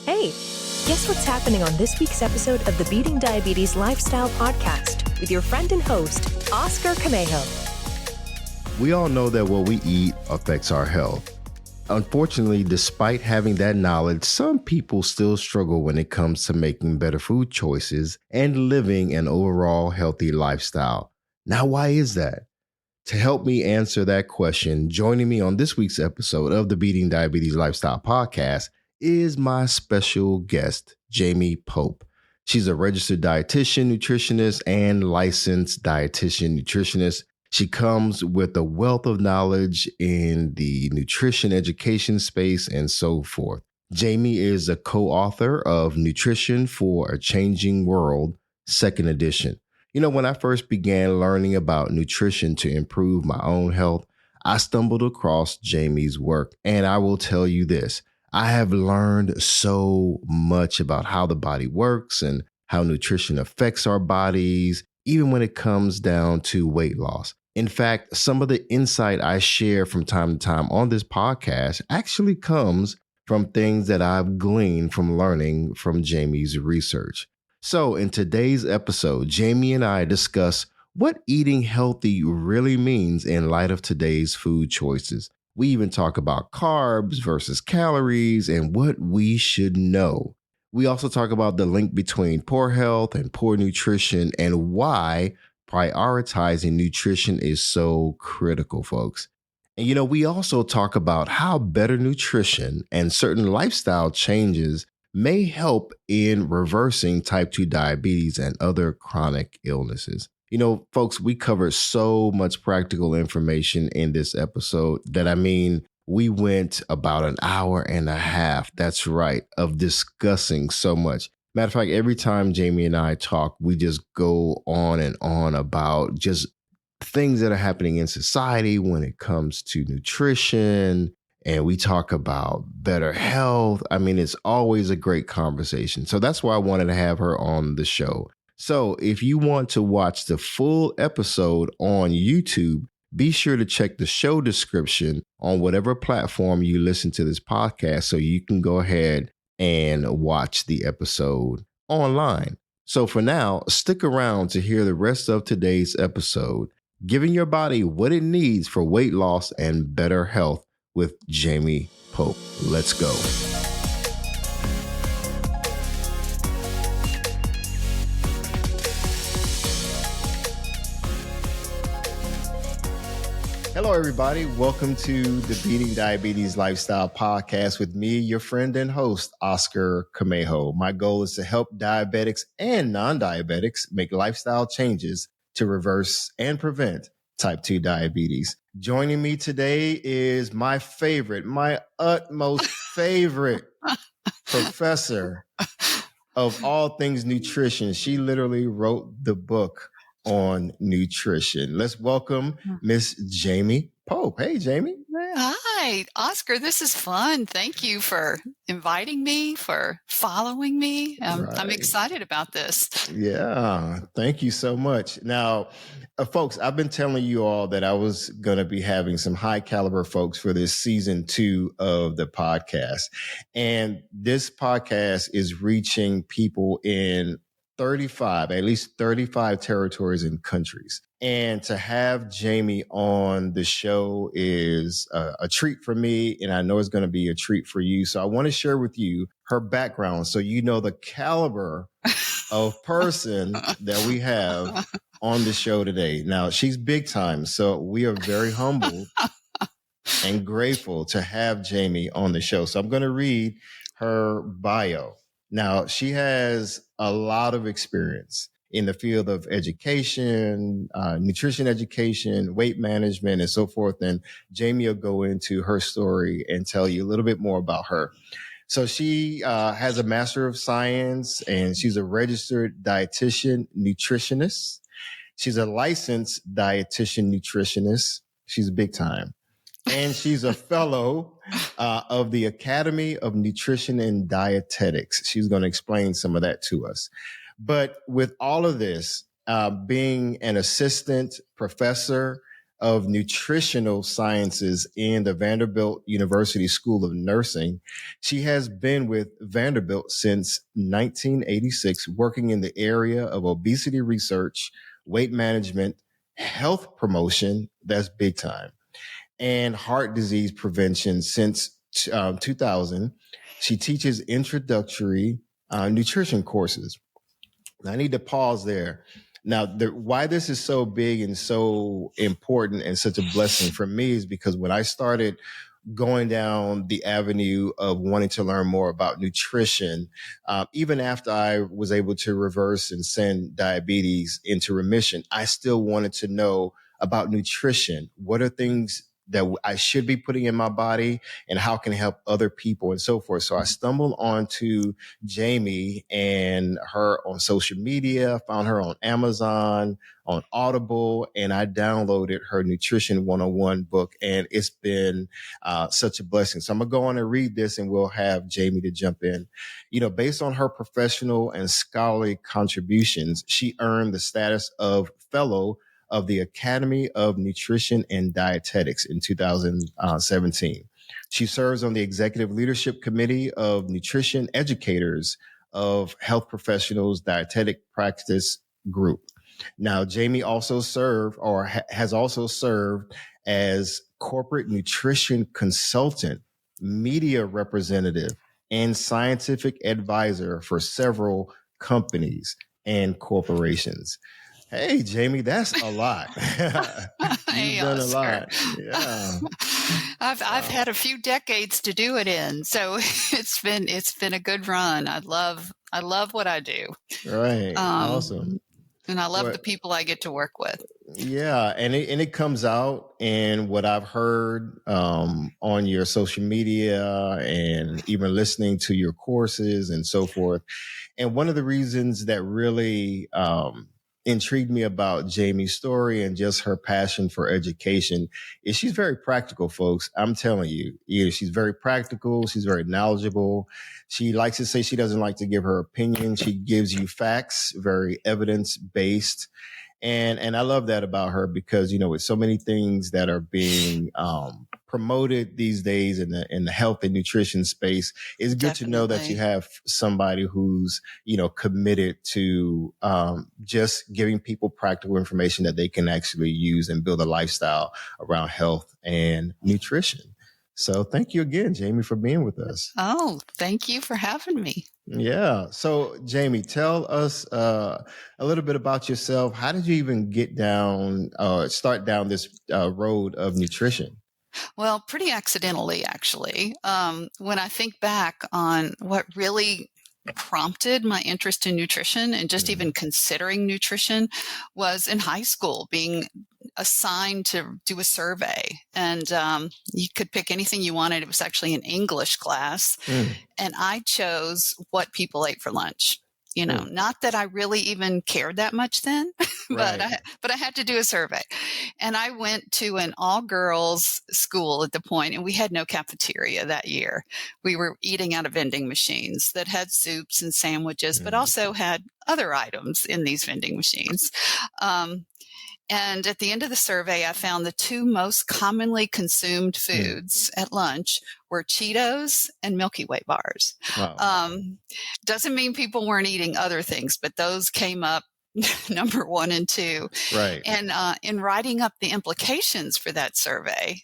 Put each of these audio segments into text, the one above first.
Hey, guess what's happening on this week's episode of the Beating Diabetes Lifestyle Podcast with your friend and host, Oscar Camejo. We all know that what we eat affects our health. Unfortunately, despite having that knowledge, some people still struggle when it comes to making better food choices and living an overall healthy lifestyle. Now, why is that? To help me answer that question, joining me on this week's episode of the Beating Diabetes Lifestyle Podcast is my special guest, Jamie Pope. She's a registered dietitian, nutritionist, and licensed dietitian nutritionist. She comes with a wealth of knowledge in the nutrition education space and so forth. Jamie is a co-author of Nutrition for a Changing World, second edition. You know, when I first began learning about nutrition to improve my own health, I stumbled across Jamie's work. And I will tell you this, I have learned so much about how the body works and how nutrition affects our bodies, even when it comes down to weight loss. In fact, some of the insight I share from time to time on this podcast actually comes from things that I've gleaned from learning from Jamie's research. So in today's episode, Jamie and I discuss what eating healthy really means in light of today's food choices. We even talk about carbs versus calories and what we should know. We also talk about the link between poor health and poor nutrition and why prioritizing nutrition is so critical, folks. And you know, we also talk about how better nutrition and certain lifestyle changes may help in reversing type 2 diabetes and other chronic illnesses. You know, folks, we covered so much practical information in this episode that we went about an hour and a half. That's right, of discussing so much. Matter of fact, every time Jamie and I talk, we just go on and on about just things that are happening in society when it comes to nutrition. And we talk about better health. It's always a great conversation. So that's why I wanted to have her on the show. So if you want to watch the full episode on YouTube, be sure to check the show description on whatever platform you listen to this podcast so you can go ahead and watch the episode online. So for now, stick around to hear the rest of today's episode, giving your body what it needs for weight loss and better health with Jamie Pope. Let's go. Hello, everybody. Welcome to the Beating Diabetes Lifestyle Podcast with me, your friend and host, Oscar Camejo. My goal is to help diabetics and non-diabetics make lifestyle changes to reverse and prevent type 2 diabetes. Joining me today is my utmost favorite professor of all things nutrition. She literally wrote the book on nutrition. Let's welcome Miss Jamie Pope. Hey, Jamie. Hi, Oscar. This is fun. Thank you for inviting me, for following me. I'm excited about this. Yeah, thank you so much. Now, folks, I've been telling you all that I was going to be having some high caliber folks for this season 2 of the podcast. And this podcast is reaching people in at least 35 territories and countries. And to have Jamie on the show is a treat for me, and I know it's going to be a treat for you. So I want to share with you her background so you know the caliber of person that we have on the show today. Now, she's big time, so we are very humbled and grateful to have Jamie on the show. So I'm going to read her bio. Now, she has a lot of experience in the field of education, nutrition education, weight management, and so forth. And Jamie will go into her story and tell you a little bit more about her. So she has a Master of Science, and she's a registered dietitian nutritionist. She's a licensed dietitian nutritionist. She's big time. And she's a fellow of the Academy of Nutrition and Dietetics. She's going to explain some of that to us. But with all of this, being an assistant professor of Nutritional Sciences in the Vanderbilt University School of Nursing. She has been with Vanderbilt since 1986, working in the area of obesity research, weight management, health promotion, that's big time, and heart disease prevention since 2000. She teaches introductory nutrition courses. I need to pause there. Now, why this is so big and so important and such a blessing for me is because when I started going down the avenue of wanting to learn more about nutrition, even after I was able to reverse and send diabetes into remission, I still wanted to know about nutrition. What are things that I should be putting in my body and how can it help other people and so forth. So I stumbled onto Jamie and her on social media, found her on Amazon, on Audible, and I downloaded her Nutrition 101 book, and it's been such a blessing. So I'm going to go on and read this, and we'll have Jamie to jump in. Based on her professional and scholarly contributions, she earned the status of Fellow of the Academy of Nutrition and Dietetics in 2017. She serves on the Executive Leadership Committee of Nutrition Educators of Health Professionals Dietetic Practice Group. Now, Jamie also has also served as corporate nutrition consultant, media representative, and scientific advisor for several companies and corporations. Hey, Jamie, that's a lot. You've done a lot. Yeah. I've had a few decades to do it in, so it's been a good run. I love what I do. Right. Awesome. And I love the people I get to work with. Yeah, and it comes out in what I've heard on your social media and even listening to your courses and so forth. And one of the reasons that really intrigued me about Jamie's story and just her passion for education is she's very practical, folks. I'm telling you, she's very practical. She's very knowledgeable. She likes to say she doesn't like to give her opinion. She gives you facts, very evidence-based. And I love that about her because, with so many things that are being promoted these days in the health and nutrition space, it's good to know that you have somebody who's, committed to just giving people practical information that they can actually use and build a lifestyle around health and nutrition. So thank you again, Jamie, for being with us. Oh, thank you for having me. Yeah. So, Jamie, tell us a little bit about yourself. How did you even start down this road of nutrition? Well, pretty accidentally, actually. When I think back on what really prompted my interest in nutrition and just even considering nutrition was in high school, being assigned to do a survey, and you could pick anything you wanted. It was actually an English class, and I chose what people ate for lunch. Not that I really even cared that much then, but I had to do a survey. And I went to an all-girls school at the point, and we had no cafeteria that year. We were eating out of vending machines that had soups and sandwiches, but also had other items in these vending machines. And at the end of the survey, I found the two most commonly consumed foods at lunch were Cheetos and Milky Way bars. Wow. Doesn't mean people weren't eating other things, but those came up number 1 and 2. Right. And in writing up the implications for that survey,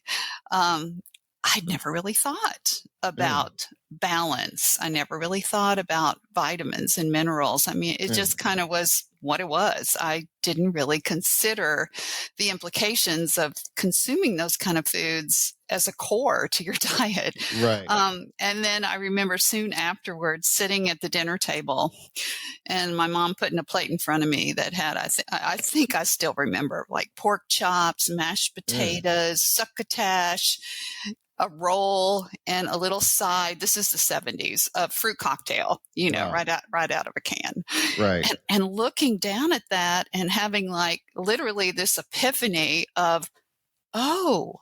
I'd never really thought about balance. I never really thought about vitamins and minerals. I mean, it just kind of was what it was. I didn't really consider the implications of consuming those kind of foods as a core to your diet. Right. And then I remember soon afterwards sitting at the dinner table and my mom putting a plate in front of me that had, I think I still remember, like pork chops, mashed potatoes, succotash, a roll, and a little side. This is the 70s, a fruit cocktail, wow. right out of a can. Right. And looking down at that and having like literally this epiphany of, oh,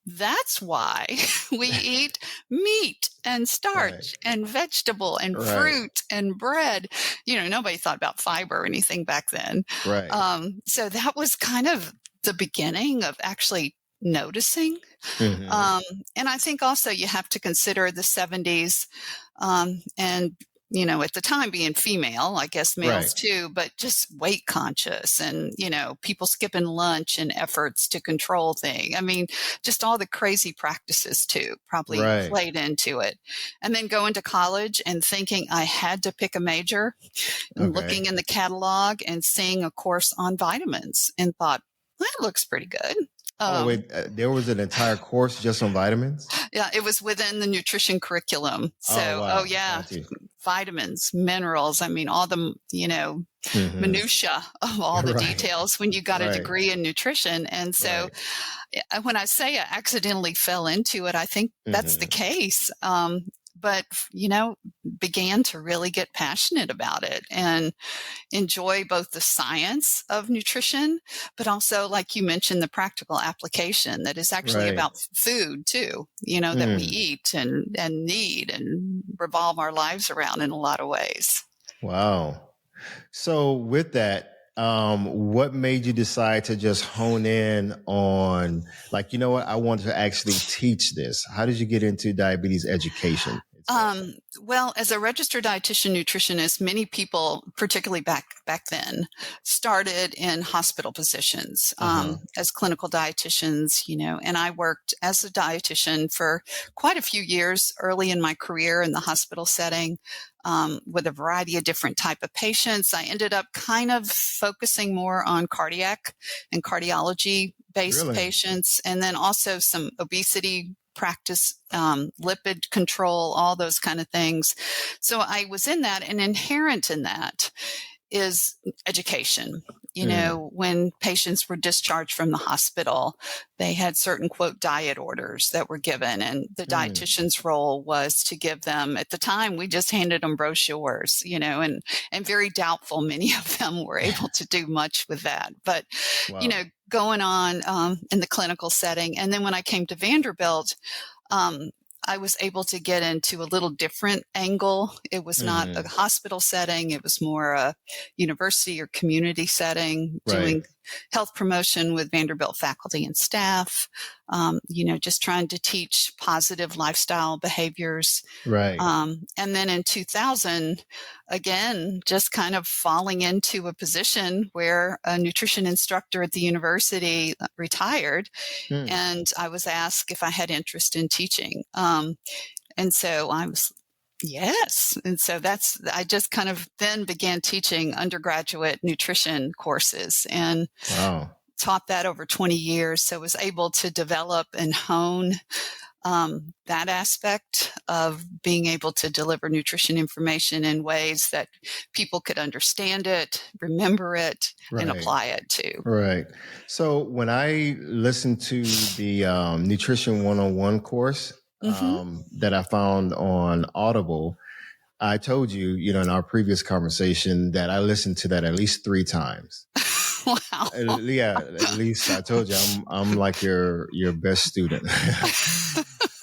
that's why we eat meat and starch and vegetable and fruit and bread. Nobody thought about fiber or anything back then. Right. So that was kind of the beginning of actually noticing. Mm-hmm. And I think also you have to consider the 70s, and at the time being female, I guess Right. males too, but just weight conscious and, people skipping lunch in efforts to control things. I mean, just all the crazy practices too probably Right. played into it. And then going to college and thinking I had to pick a major and Okay. looking in the catalog and seeing a course on vitamins and thought, that looks pretty good. Oh, Um, wait, there was an entire course just on vitamins? yeah, it was within the nutrition curriculum. Oh, So, oh wow. yeah, Got you. vitamins, minerals. I mean, all the, Mm-hmm. minutia of all the Right. details when you got a Right. degree in nutrition. And so Right. when I say I accidentally fell into it, I think that's the Mm-hmm. case. But, began to really get passionate about it and enjoy both the science of nutrition, but also, like you mentioned, the practical application that is actually Right. about food too, that we Mm. eat and need and revolve our lives around in a lot of ways. Wow. So with that, what made you decide to just hone in on, like, you know what, I want to actually teach this? How did you get into diabetes education itself? Well, as a registered dietitian nutritionist, many people, particularly back then, started in hospital positions Uh-huh. as clinical dietitians. And I worked as a dietitian for quite a few years early in my career in the hospital setting. With a variety of different type of patients. I ended up kind of focusing more on cardiac and cardiology based Really? patients, and then also some obesity practice, lipid control, all those kind of things. So I was in that, and inherent in that is education. Mm. When patients were discharged from the hospital, they had certain, quote, diet orders that were given. And the Mm. dietitian's role was to give them, at the time, we just handed them brochures, and very doubtful many of them were able to do much with that. But, Wow. going on in the clinical setting. And then when I came to Vanderbilt, um, I was able to get into a little different angle. It was not a Mm-hmm. hospital setting. It was more a university or community setting, Right. doing health promotion with Vanderbilt faculty and staff, just trying to teach positive lifestyle behaviors. Right. And then in 2000, again, just kind of falling into a position where a nutrition instructor at the university retired, Mm. and I was asked if I had interest in teaching. And so I was, yes. And so I just kind of then began teaching undergraduate nutrition courses and Wow. taught that over 20 years. So was able to develop and hone that aspect of being able to deliver nutrition information in ways that people could understand it, remember it, and Right. apply it to. Right. So when I listened to the Nutrition 101 course Mm-hmm. that I found on Audible, I told you, in our previous conversation that I listened to that at least 3 times. Wow. Yeah, at least I told you I'm like your best student.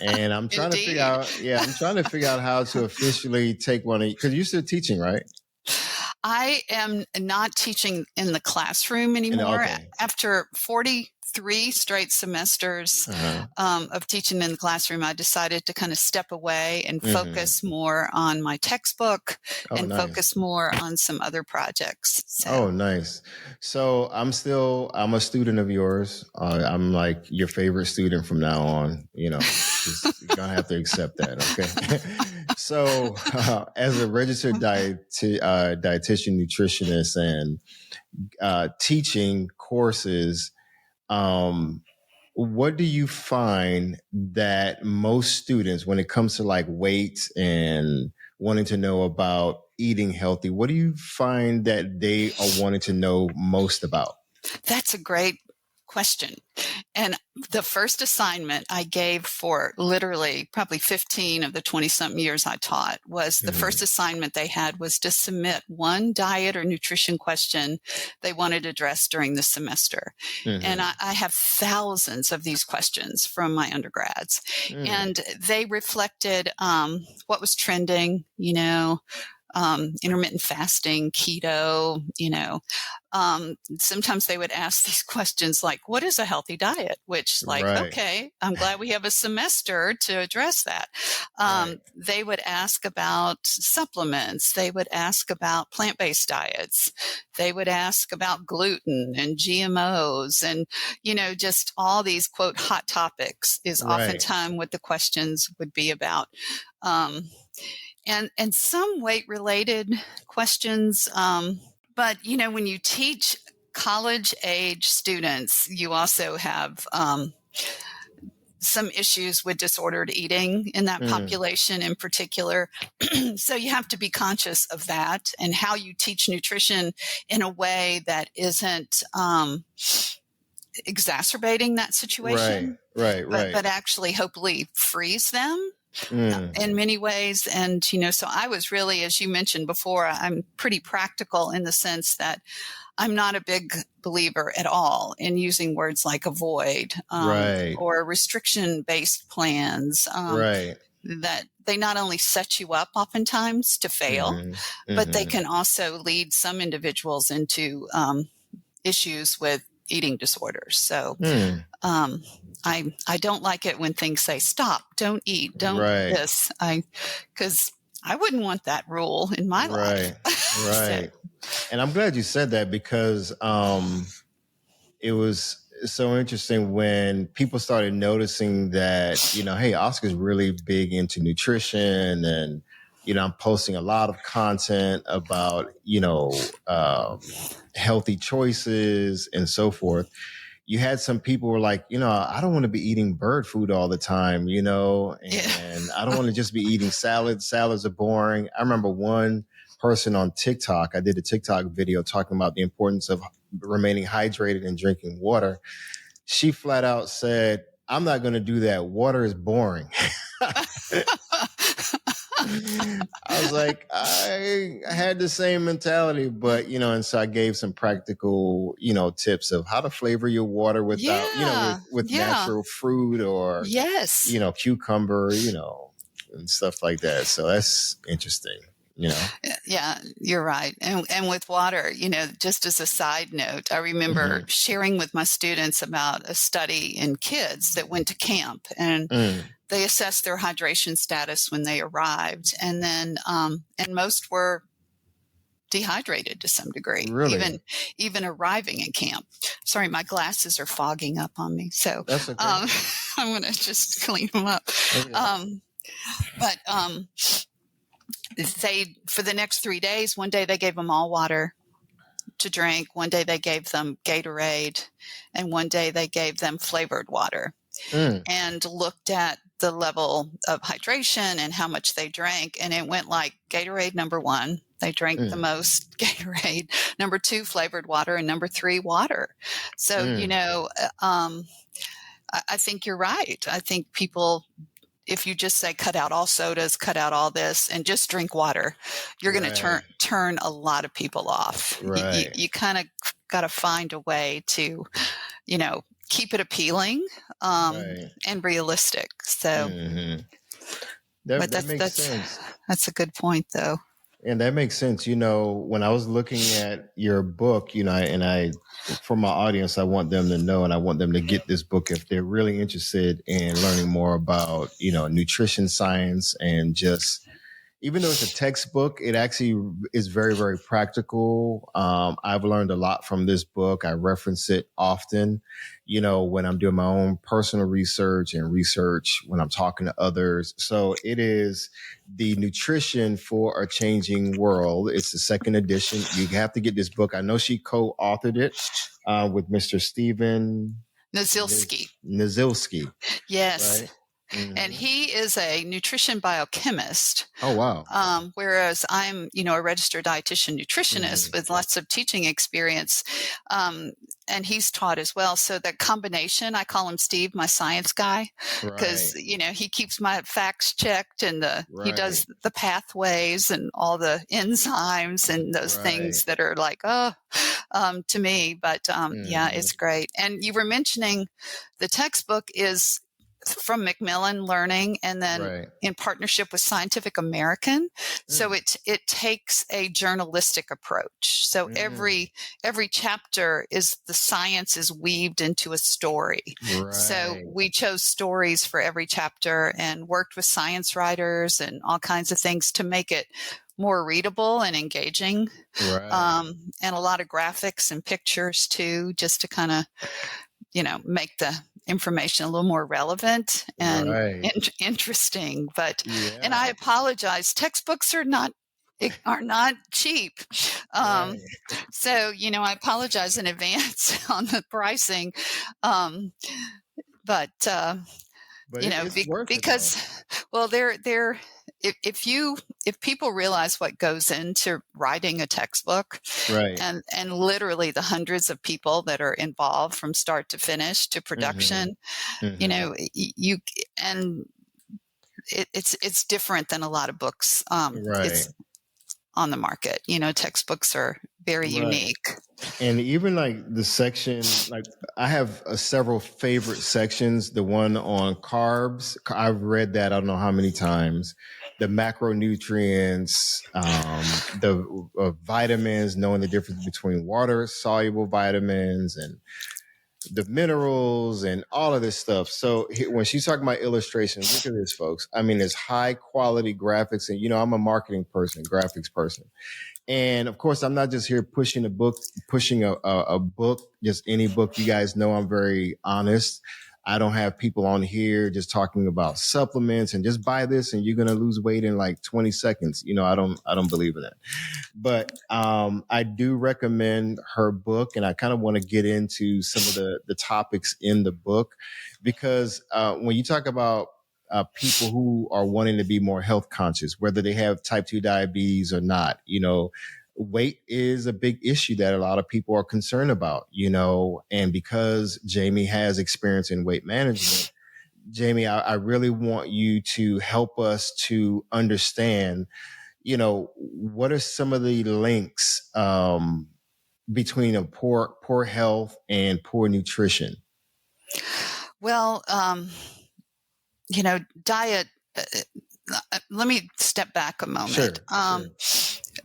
And I'm trying to figure Indeed. out, I'm trying to figure out how to officially take one because you're still teaching, right? I am not teaching in the classroom anymore. Okay. After 43 straight semesters Uh-huh. of teaching in the classroom, I decided to kind of step away and Mm-hmm. focus more on my textbook Oh, and nice. focus more on some other projects. So. Oh, nice. So I'm a student of yours. I'm like your favorite student from now on. You're gonna have to accept that. Okay. So as a registered dietitian nutritionist and teaching courses, what do you find that most students, when it comes to like weight and wanting to know about eating healthy, what do you find that they are wanting to know most about? That's a great question. And the first assignment I gave for literally probably 15 of the 20-something years I taught was the first assignment they had was to submit one diet or nutrition question they wanted addressed during the semester. Mm-hmm. And I have thousands of these questions from my undergrads. And they reflected what was trending, intermittent fasting, keto, sometimes they would ask these questions like, what is a healthy diet? Which okay, I'm glad we have a semester to address that. They would ask about supplements. They would ask about plant-based diets. They would ask about gluten and GMOs and, just all these quote hot topics is oftentimes what the questions would be about. And some weight related questions. But, when you teach college age students, you also have some issues with disordered eating in that population in particular. So you have to be conscious of that and how you teach nutrition in a way that isn't exacerbating that situation. But actually hopefully frees them. In many ways. And, so I was really, as you mentioned before, I'm pretty practical in the sense that I'm not a big believer at all in using words like avoid or restriction-based plans that they not only set you up oftentimes to fail, but they can also lead some individuals into issues with eating disorders. So I don't like it when things say, stop, don't eat, don't this. Because I wouldn't want that rule in my life. So. And I'm glad you said that because it was so interesting when people started noticing that, hey, Oscar's really big into nutrition and, I'm posting a lot of content about, healthy choices and so forth. You had some people who were like, I don't want to be eating bird food all the time, and I don't want to just be eating salads. Salads are boring. I remember one person on TikTok, I did a TikTok video talking about the importance of remaining hydrated and drinking water. She flat out said, I'm not going to do that. Water is boring. I was like, I had the same mentality, but, and so I gave some practical, tips of how to flavor your water without, with natural fruit or, cucumber, and stuff like that. So that's interesting. Yeah, you're right. And with water, just as a side note, I remember sharing with my students about a study in kids that went to camp and they assessed their hydration status when they arrived. And then, and most were dehydrated to some degree, even arriving in camp. Sorry, my glasses are fogging up on me. So that's okay. I'm going to just clean them up. Okay. They, for the next 3 days, one day they gave them all water to drink. One day they gave them Gatorade and one day they gave them flavored water and looked at the level of hydration and how much they drank. And it went like Gatorade number 1. They drank the most Gatorade, number 2, flavored water, and number 3, water. So, I think you're right. I think people, if you just say cut out all sodas, cut out all this, and just drink water, you're going to turn a lot of people off. You kind of got to find a way to, keep it appealing and realistic. So, that makes sense. That's a good point, though. And that makes sense. When I was looking at your book, and for my audience, I want them to know, and I want them to get this book if they're really interested in learning more about, nutrition science and just, even though it's a textbook, it actually is very, very practical. I've learned a lot from this book. I reference it often, when I'm doing my own personal research and research when I'm talking to others. So it is the Nutrition for a Changing World. It's the second edition. You have to get this book. I know she co-authored it with Mr. Stephen Nazilski. Yes. Right? And he is a nutrition biochemist. Oh, wow. Whereas I'm, a registered dietitian nutritionist with lots of teaching experience. And he's taught as well. So that combination, I call him Steve, my science guy, because, he keeps my facts checked and he does the pathways and all the enzymes and those things that are like, to me. But yeah, it's great. And you were mentioning the textbook is from Macmillan Learning, and then Right. in partnership with Scientific American. So Mm. it takes a journalistic approach. So Mm. every chapter is the science is weaved into a story. So Right. we chose stories for every chapter and worked with science writers and all kinds of things to make it more readable and engaging. Right. And a lot of graphics and pictures too, just to kind of, make the information a little more relevant and Right. interesting. But, and I Yeah. apologize, textbooks are not cheap. Right. So, I apologize in advance on the pricing. Um, but, But it's worth it though. because, well, they're, if people realize what goes into writing a textbook, Right. and literally the hundreds of people that are involved from start to finish to Mm-hmm. production, Mm-hmm. you and it's different than a lot of books. Right. It's on the market. Textbooks are very Right. unique. And even like the section, like I have several favorite sections. The one on carbs, I've read that I don't know how many times. The macronutrients, the vitamins, knowing the difference between water soluble vitamins and the minerals and all of this stuff. So when she's talking about illustrations, look at this, folks. I mean, it's high quality graphics, and I'm a marketing person, graphics person. And of course, I'm not just here pushing a book, just any book. You guys know I'm very honest. I don't have people on here just talking about supplements and just buy this and you're going to lose weight in like 20 seconds. I don't believe in that. But I do recommend her book, and I kind of want to get into some of the topics in the book, because when you talk about people who are wanting to be more health conscious, whether they have type 2 diabetes or not, weight is a big issue that a lot of people are concerned about, and because Jamie has experience in weight management, Jamie, I really want you to help us to understand, what are some of the links between a poor health and poor nutrition? Well, diet. Let me step back a moment. Sure.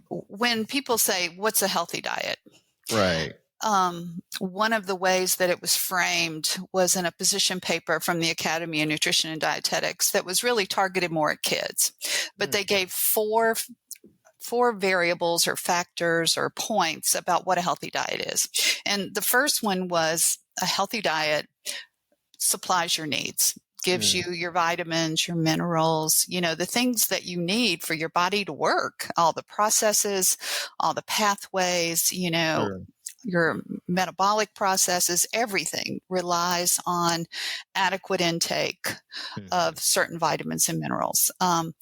When people say, "What's a healthy diet?" Right. One of the ways that it was framed was in a position paper from the Academy of Nutrition and Dietetics that was really targeted more at kids, but they gave four variables or factors or points about what a healthy diet is. And the first one was a healthy diet supplies your needs, gives you your vitamins, your minerals, the things that you need for your body to work, all the processes, all the pathways, Sure. your metabolic processes, everything relies on adequate intake of certain vitamins and minerals. And,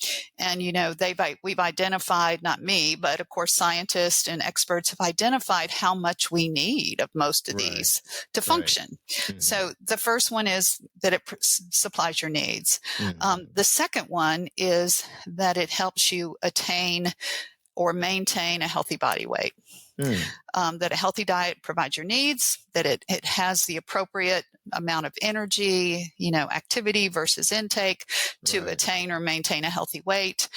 we've identified, not me, but of course, scientists and experts have identified how much we need of most of these to function. So the first one is that it supplies your needs. The second one is that it helps you attain or maintain a healthy body weight. That a healthy diet provides your needs, that it has the appropriate amount of energy, activity versus intake to attain or maintain a healthy weight.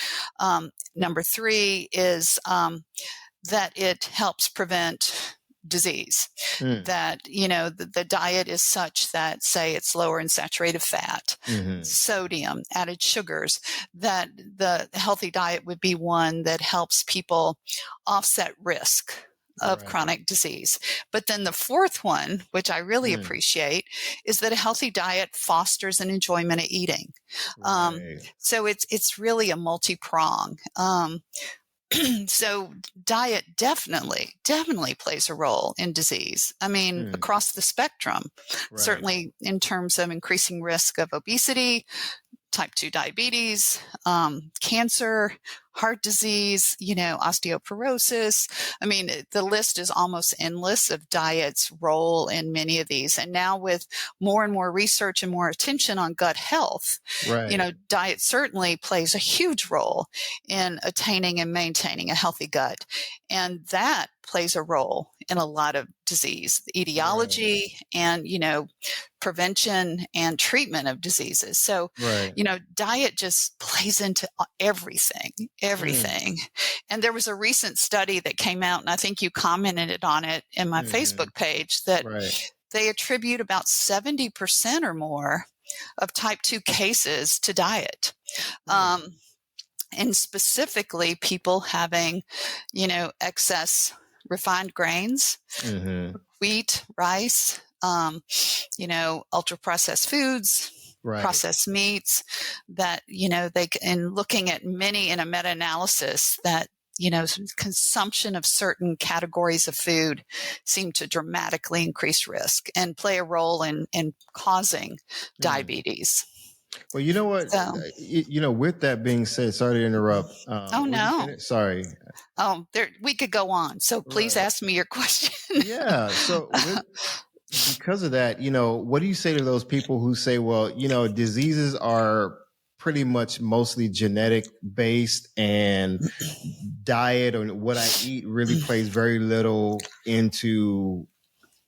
Number three is that it helps prevent disease, that, the diet is such that, say, it's lower in saturated fat, sodium, added sugars, that the healthy diet would be one that helps people offset risk of chronic disease. But then the fourth one, which I really appreciate, is that a healthy diet fosters an enjoyment of eating. So it's really a multi-prong. So diet definitely plays a role in disease. I mean, across the spectrum, certainly in terms of increasing risk of obesity, type 2 diabetes, cancer, heart disease, osteoporosis. I mean, the list is almost endless of diet's role in many of these. And now with more and more research and more attention on gut health, diet certainly plays a huge role in attaining and maintaining a healthy gut. And that plays a role in a lot of disease, etiology, and, prevention and treatment of diseases. So, Right. diet just plays into everything. And there was a recent study that came out, and I think you commented on it in my Facebook page, that Right. they attribute about 70% or more of type 2 cases to diet. And specifically people having, excess refined grains, wheat, rice, ultra processed foods, Right. processed meats, that, in looking at many in a meta-analysis, that, consumption of certain categories of food seem to dramatically increase risk and play a role in causing diabetes. Well, you know what? So, With that being said, sorry to interrupt. oh Were you no. finished? Sorry. Oh, we could go on. So please Right. ask me your question. Yeah. So because of that, what do you say to those people who say, well, diseases are pretty much mostly genetic based, and diet or what I eat really plays very little into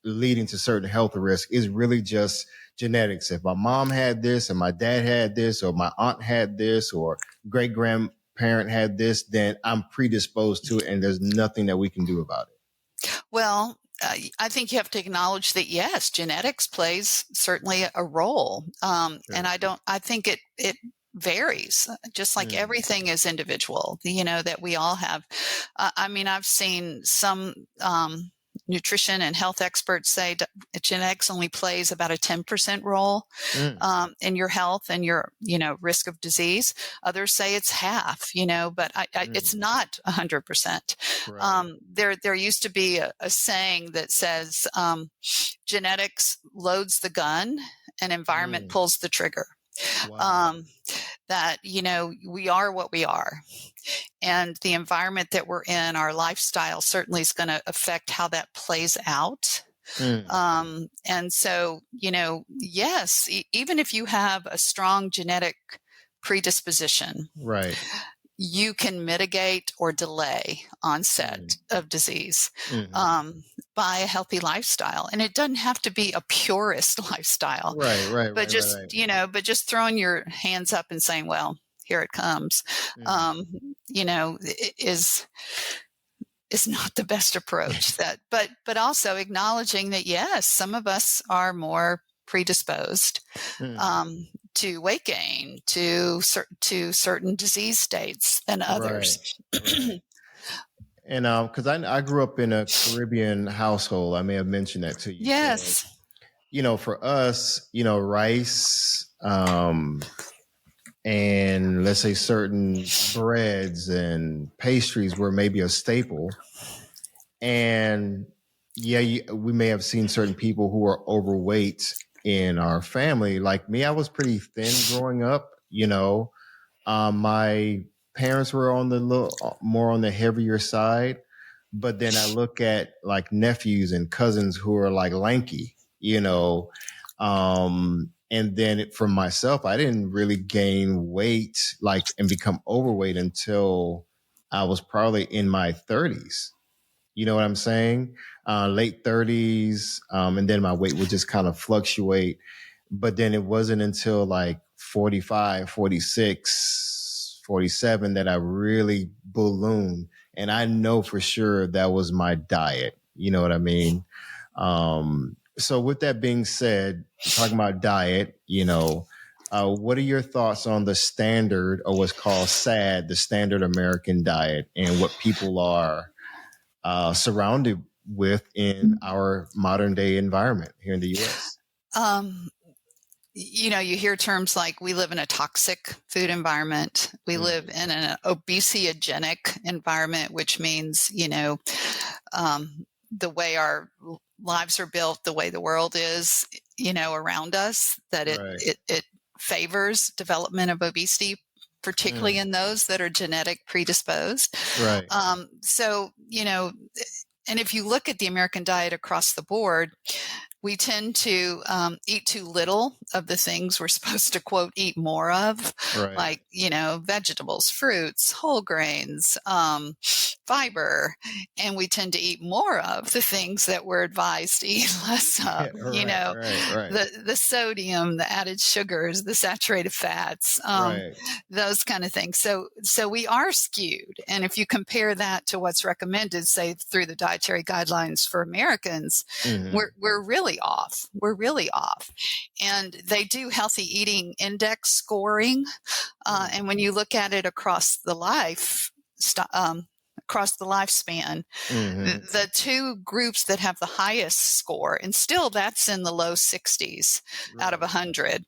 leading to certain health risks, is really just genetics. If my mom had this and my dad had this, or my aunt had this, or great grandparent had this, then I'm predisposed to it, and there's nothing that we can do about it. Well, I think you have to acknowledge that, yes, genetics plays certainly a role. And I think it varies, just like everything is individual, that we all have. I've seen some nutrition and health experts say genetics only plays about a 10% role in your health and your, risk of disease. Others say it's half, but it's not 100%. Right. There used to be a saying that says genetics loads the gun and environment pulls the trigger. Wow. That, we are what we are. And the environment that we're in, our lifestyle, certainly is going to affect how that plays out. And so, yes, even if you have a strong genetic predisposition, right, you can mitigate or delay onset of disease by a healthy lifestyle. And it doesn't have to be a purist lifestyle. Right. But but just throwing your hands up and saying, well, here it comes, is not the best approach. But also acknowledging that, yes, some of us are more predisposed to weight gain, to certain disease states than others. Right. And because I grew up in a Caribbean household, I may have mentioned that to you. Yes. So, for us, rice, and let's say certain breads and pastries were maybe a staple. And we may have seen certain people who are overweight in our family. Like me, I was pretty thin growing up. My parents were on more on the heavier side, but then I look at like nephews and cousins who are like lanky. And then for myself, I didn't really gain weight and become overweight until I was probably in my 30s. You know what I'm saying? Late 30s. And then my weight would just kind of fluctuate. But then it wasn't until like 45, 46, 47 that I really ballooned. And I know for sure that was my diet. You know what I mean? So with that being said, talking about diet, what are your thoughts on the standard, or what's called SAD, the standard American diet, and what people are surrounded with in our modern day environment here in the U.S.? You hear terms like we live in a toxic food environment. We live in an obesogenic environment, which means, the way our lives are built, the way the world is, around us, that it favors development of obesity, particularly in those that are genetic predisposed. Right. So, and if you look at the American diet across the board, we tend to eat too little of the things we're supposed to, quote, eat more of, like, vegetables, fruits, whole grains, fiber, and we tend to eat more of the things that we're advised to eat less of, Right. the sodium, the added sugars, the saturated fats, Right. those kind of things. So we are skewed. And if you compare that to what's recommended, say through the dietary guidelines for Americans, Mm-hmm. we're really off. We're really off. And they do healthy eating index scoring. And when you look at it across the across the lifespan, Mm-hmm. the two groups that have the highest score, and still that's in the low 60s out of 100,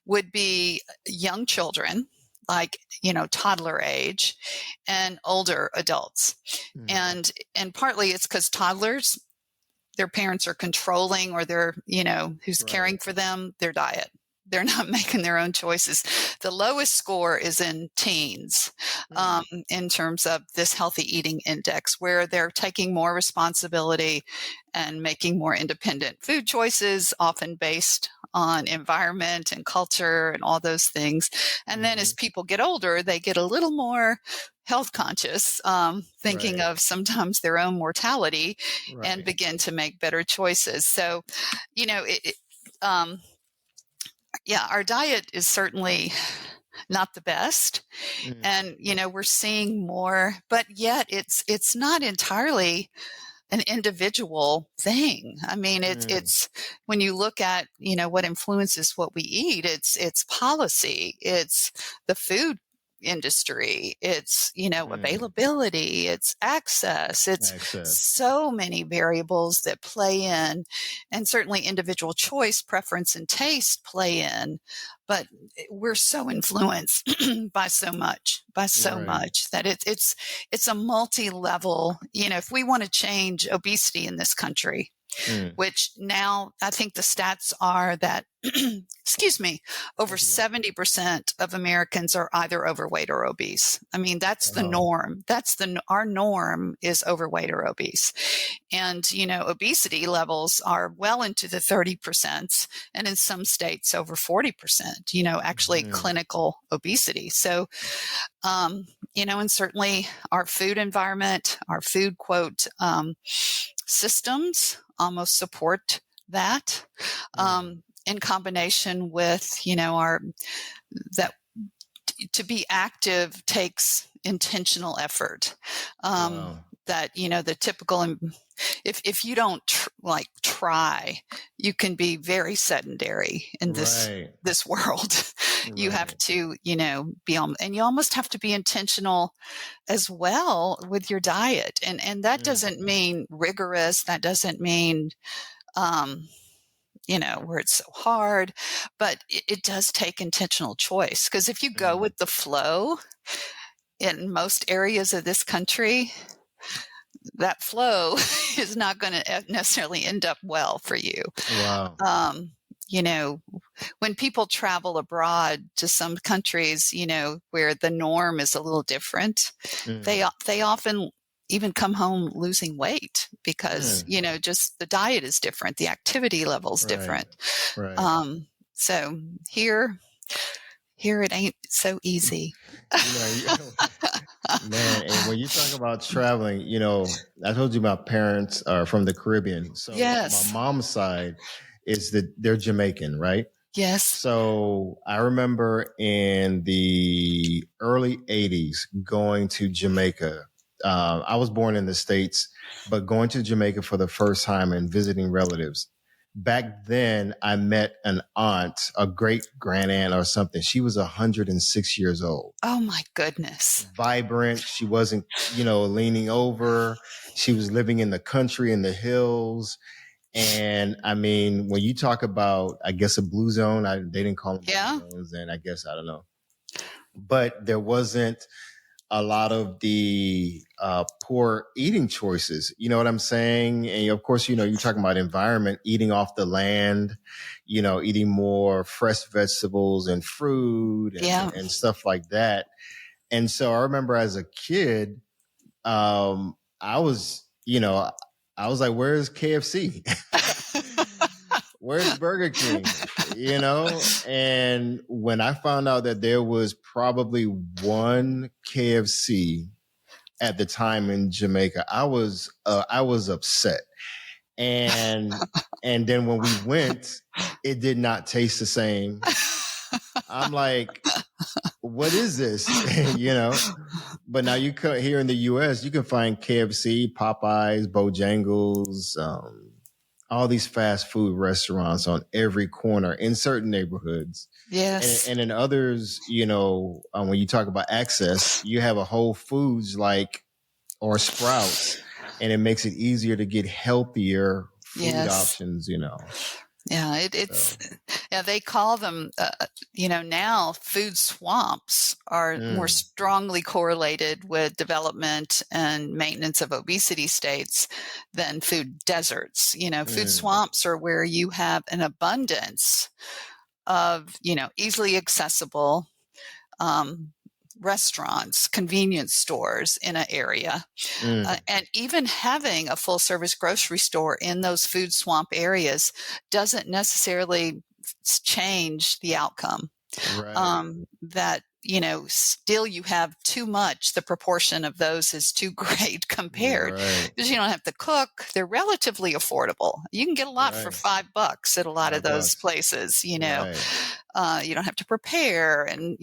would be young children, like, toddler age, and older adults. Mm-hmm. And partly it's because toddlers, their parents are controlling, or they're, who's caring for them, their diet. They're not making their own choices. The lowest score is in teens, in terms of this healthy eating index, where they're taking more responsibility and making more independent food choices, often based on environment and culture and all those things. And then as people get older, they get a little more health conscious, thinking of sometimes their own mortality, and begin to make better choices. So, our diet is certainly not the best. And, we're seeing more, but yet it's not entirely an individual thing. I mean, it's when you look at, what influences what we eat, it's policy, it's the food industry, it's, availability, it's access, it's so many variables that play in, and certainly individual choice, preference, and taste play in. But we're so influenced by so much that it's a multi-level, if we want to change obesity in this country, which now I think the stats are that, over 70% of Americans are either overweight or obese. I mean, that's the norm. Our norm is overweight or obese. And, obesity levels are well into the 30%, and in some states over 40%, actually clinical obesity. So, and certainly our food environment, our food systems almost support that, in combination with, to be active takes intentional effort. That, the typical, if you don't try, you can be very sedentary in this world. You have to, be on, and you almost have to be intentional as well with your diet. And that doesn't mean rigorous. That doesn't mean, where it's so hard, but it does take intentional choice. Because if you go with the flow in most areas of this country, that flow is not going to necessarily end up well for you. Wow. When people travel abroad to some countries, where the norm is a little different, they often even come home losing weight because, just the diet is different. The activity level is different. So here it ain't so easy. Man, and when you talk about traveling, I told you my parents are from the Caribbean. So my mom's side is that they're Jamaican, right? Yes. So I remember in the early 80s going to Jamaica. I was born in the States, but going to Jamaica for the first time and visiting relatives. Back then, I met an aunt, a great grandaunt or something. She was 106 years old. Oh, my goodness. Vibrant. She wasn't, leaning over. She was living in the country, in the hills. And I mean, when you talk about, I guess, a blue zone, they didn't call them blue zones, and I guess, I don't know. But there wasn't a lot of the poor eating choices. You know what I'm saying? And of course, you're talking about environment, eating off the land, eating more fresh vegetables and fruit and stuff like that. And so I remember as a kid, I was like, where's KFC? Where's Burger King? And when I found out that there was probably one KFC at the time in Jamaica, I was upset. And then when we went, it did not taste the same. I'm like, what is this? You know? But now you come here in the US, you can find KFC, Popeyes, Bojangles, all these fast food restaurants on every corner in certain neighborhoods. Yes. And in others, you know, when you talk about access, you have a Whole Foods or Sprouts, and it makes it easier to get healthier food options, you know. Yeah, yeah, they call them, now food swamps are more strongly correlated with development and maintenance of obesity states than food deserts. Food swamps are where you have an abundance of, easily accessible, restaurants, convenience stores in an area. And even having a full service grocery store in those food swamp areas doesn't necessarily change the outcome. Right. That, still you have too much. The proportion of those is too great compared because you don't have to cook. They're relatively affordable. You can get a lot for $5 at a lot of those places, you don't have to prepare and,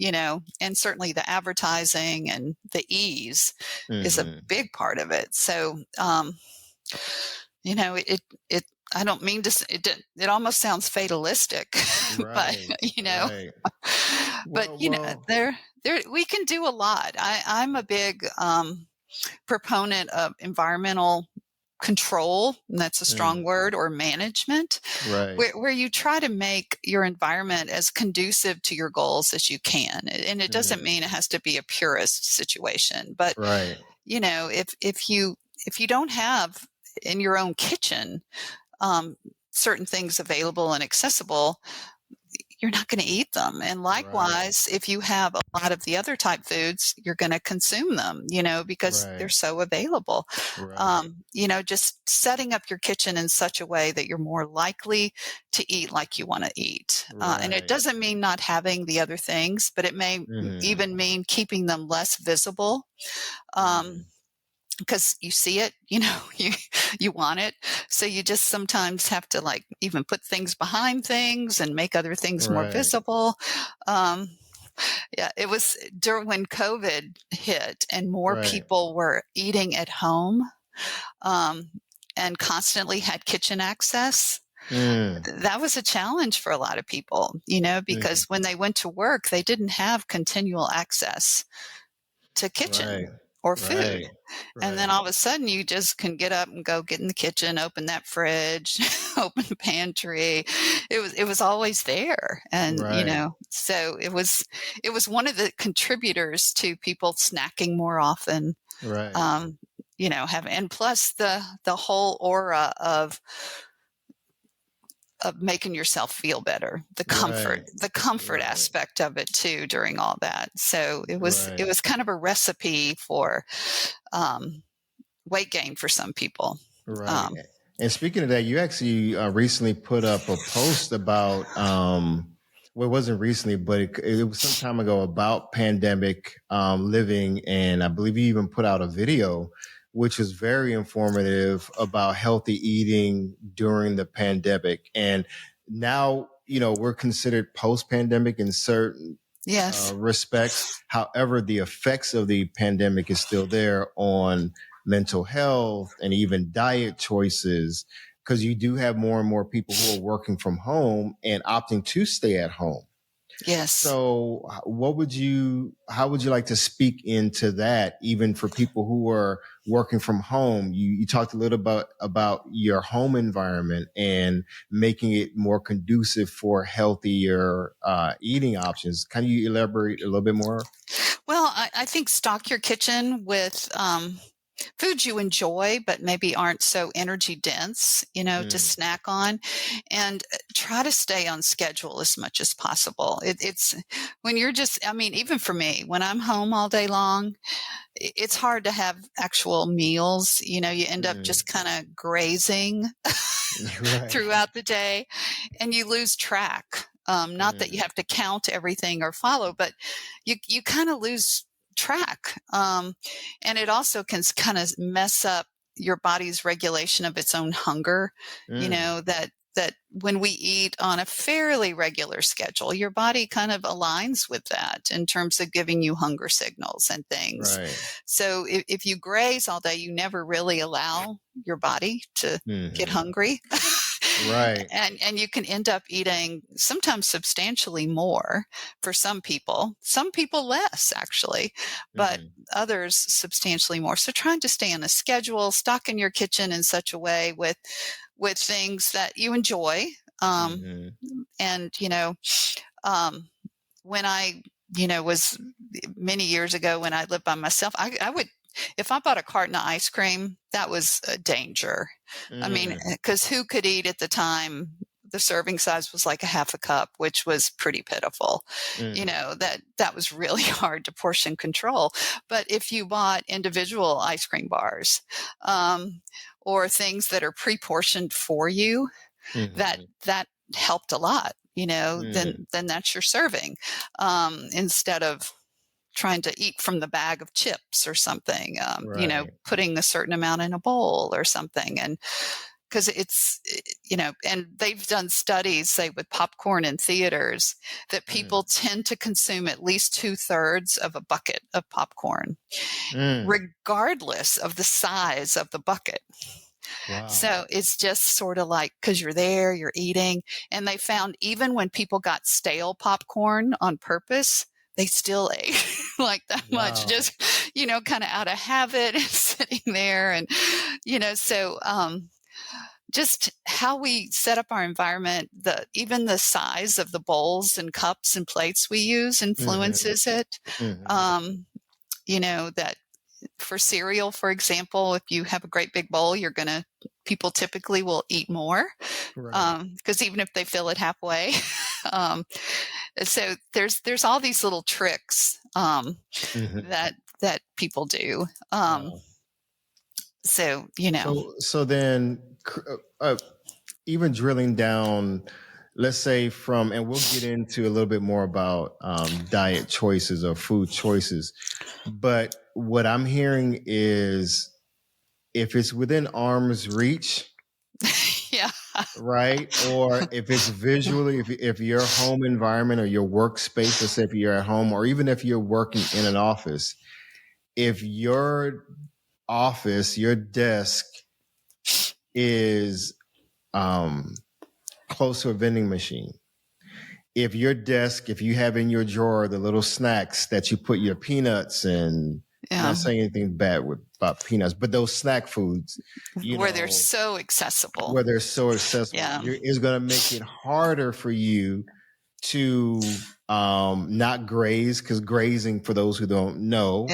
and certainly the advertising and the ease is a big part of it. So, I don't mean to, it almost sounds fatalistic, but, but, we can do a lot. I'm a big, proponent of environmental control, and that's a strong word, or management, where you try to make your environment as conducive to your goals as you can. And it doesn't mean it has to be a purist situation, but if you don't have in your own kitchen certain things available and accessible, you're not going to eat them. And likewise, if you have a lot of the other type foods, you're going to consume them, because they're so available. Just setting up your kitchen in such a way that you're more likely to eat like you want to eat. And it doesn't mean not having the other things, but it may even mean keeping them less visible. Because you see it, you want it. So you just sometimes have to even put things behind things and make other things more visible. It was during when COVID hit and more people were eating at home and constantly had kitchen access. That was a challenge for a lot of people, because when they went to work, they didn't have continual access to kitchen or food. And then all of a sudden you just can get up and go get in the kitchen, open that fridge, open the pantry. It was always there. And, so it was one of the contributors to people snacking more often. And plus the whole aura of making yourself feel better, the comfort aspect of it too during all that. So it was kind of a recipe for weight gain for some people. And speaking of that, you actually recently put up a post about, well, it wasn't recently, but it was some time ago about pandemic living. And I believe you even put out a video which was very informative about healthy eating during the pandemic. And now, we're considered post-pandemic in certain respects. However, the effects of the pandemic is still there on mental health and even diet choices, because you do have more and more people who are working from home and opting to stay at home. Yes. So how would you like to speak into that, even for people who are working from home? You talked a little about your home environment and making it more conducive for healthier eating options. Can you elaborate a little bit more? Well, I think stock your kitchen with foods you enjoy, but maybe aren't so energy dense, to snack on, and try to stay on schedule as much as possible. It's when you're even for me, when I'm home all day long, it's hard to have actual meals. You end up just kind of grazing throughout the day, and you lose track. Not that you have to count everything or follow, but you kind of lose track. And it also can kind of mess up your body's regulation of its own hunger. That when we eat on a fairly regular schedule, your body kind of aligns with that in terms of giving you hunger signals and things. Right. So if you graze all day, you never really allow your body to get hungry. Right. And you can end up eating sometimes substantially more for some people less actually, but others substantially more. So trying to stay on a schedule, stocking your kitchen in such a way with things that you enjoy. And, when I, was many years ago when I lived by myself, I would, if I bought a carton of ice cream, that was a danger. I mean, because who could eat at the time? The serving size was like a half a cup, which was pretty pitiful. That was really hard to portion control. But if you bought individual ice cream bars, or things that are pre-portioned for you, that helped a lot, then that's your serving, instead of trying to eat from the bag of chips or something, putting a certain amount in a bowl or something. And because it's, and they've done studies, say with popcorn in theaters, that people tend to consume at least 2/3 of a bucket of popcorn, regardless of the size of the bucket. Wow. So it's just sort of like, because you're there, you're eating. And they found even when people got stale popcorn on purpose, they still ate like that much, just, kind of out of habit and sitting there. And, so just how we set up our environment, even the size of the bowls and cups and plates we use influences it. That for cereal, for example, if you have a great big bowl, people typically will eat more, because even if they fill it halfway. So there's all these little tricks that people do. So then even drilling down, let's say and we'll get into a little bit more about diet choices or food choices, but what I'm hearing is if it's within arm's reach, yeah, right, or if it's visually, if your home environment or your workspace, let's say if you're at home, or even if you're working in an office, if your office, your desk is close to a vending machine, if you have in your drawer the little snacks that you put your peanuts in, I'm not saying anything bad about peanuts, but those snack foods, where they're so accessible, is going to make it harder for you to not graze, because grazing, for those who don't know,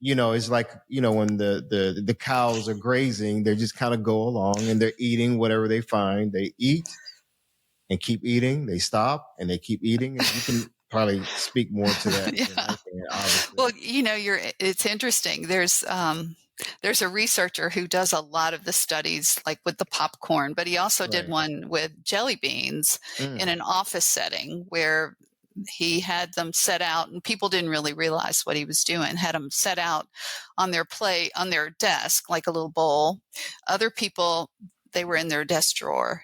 it's like, when the cows are grazing, they just kind of go along and they're eating whatever they find. They eat and keep eating. They stop and they keep eating. And you can probably speak more to that. Yeah. Than I can, obviously. Well, it's interesting. There's a researcher who does a lot of the studies, like with the popcorn, but he also did one with jelly beans in an office setting where he had them set out, and people didn't really realize what he was doing, had them set out on their plate, on their desk, like a little bowl. Other people, they were in their desk drawer.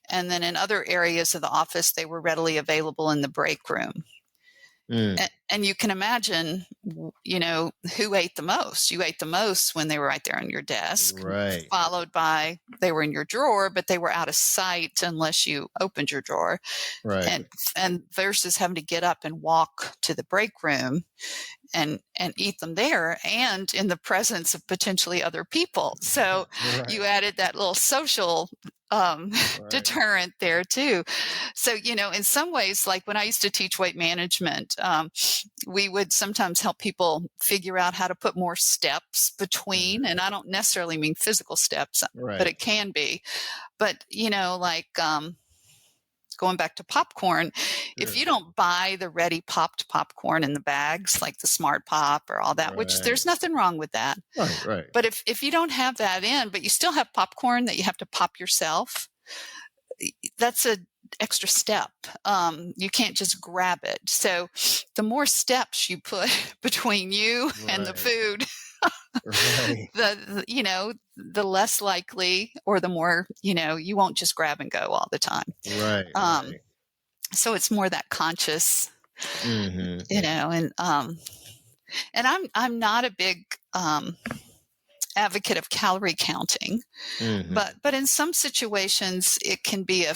And then in other areas of the office, they were readily available in the break room. And you can imagine, who ate the most. You ate the most when they were right there on your desk, followed by they were in your drawer, but they were out of sight unless you opened your drawer. And versus having to get up and walk to the break room and eat them there and in the presence of potentially other people. So you added that little social deterrent there too. So, in some ways, like when I used to teach weight management, we would sometimes help people figure out how to put more steps between, and I don't necessarily mean physical steps, but it can be. But, going back to popcorn, if you don't buy the ready popped popcorn in the bags, like the Smart Pop or all that, which there's nothing wrong with that. But if you don't have that in, but you still have popcorn that you have to pop yourself, that's extra step. You can't just grab it. So the more steps you put between you and the food, Right. the less likely, or the more, you won't just grab and go all the time. Right. So it's more that conscious, Mm-hmm. and I'm not a big advocate of calorie counting, Mm-hmm. but in some situations it can be a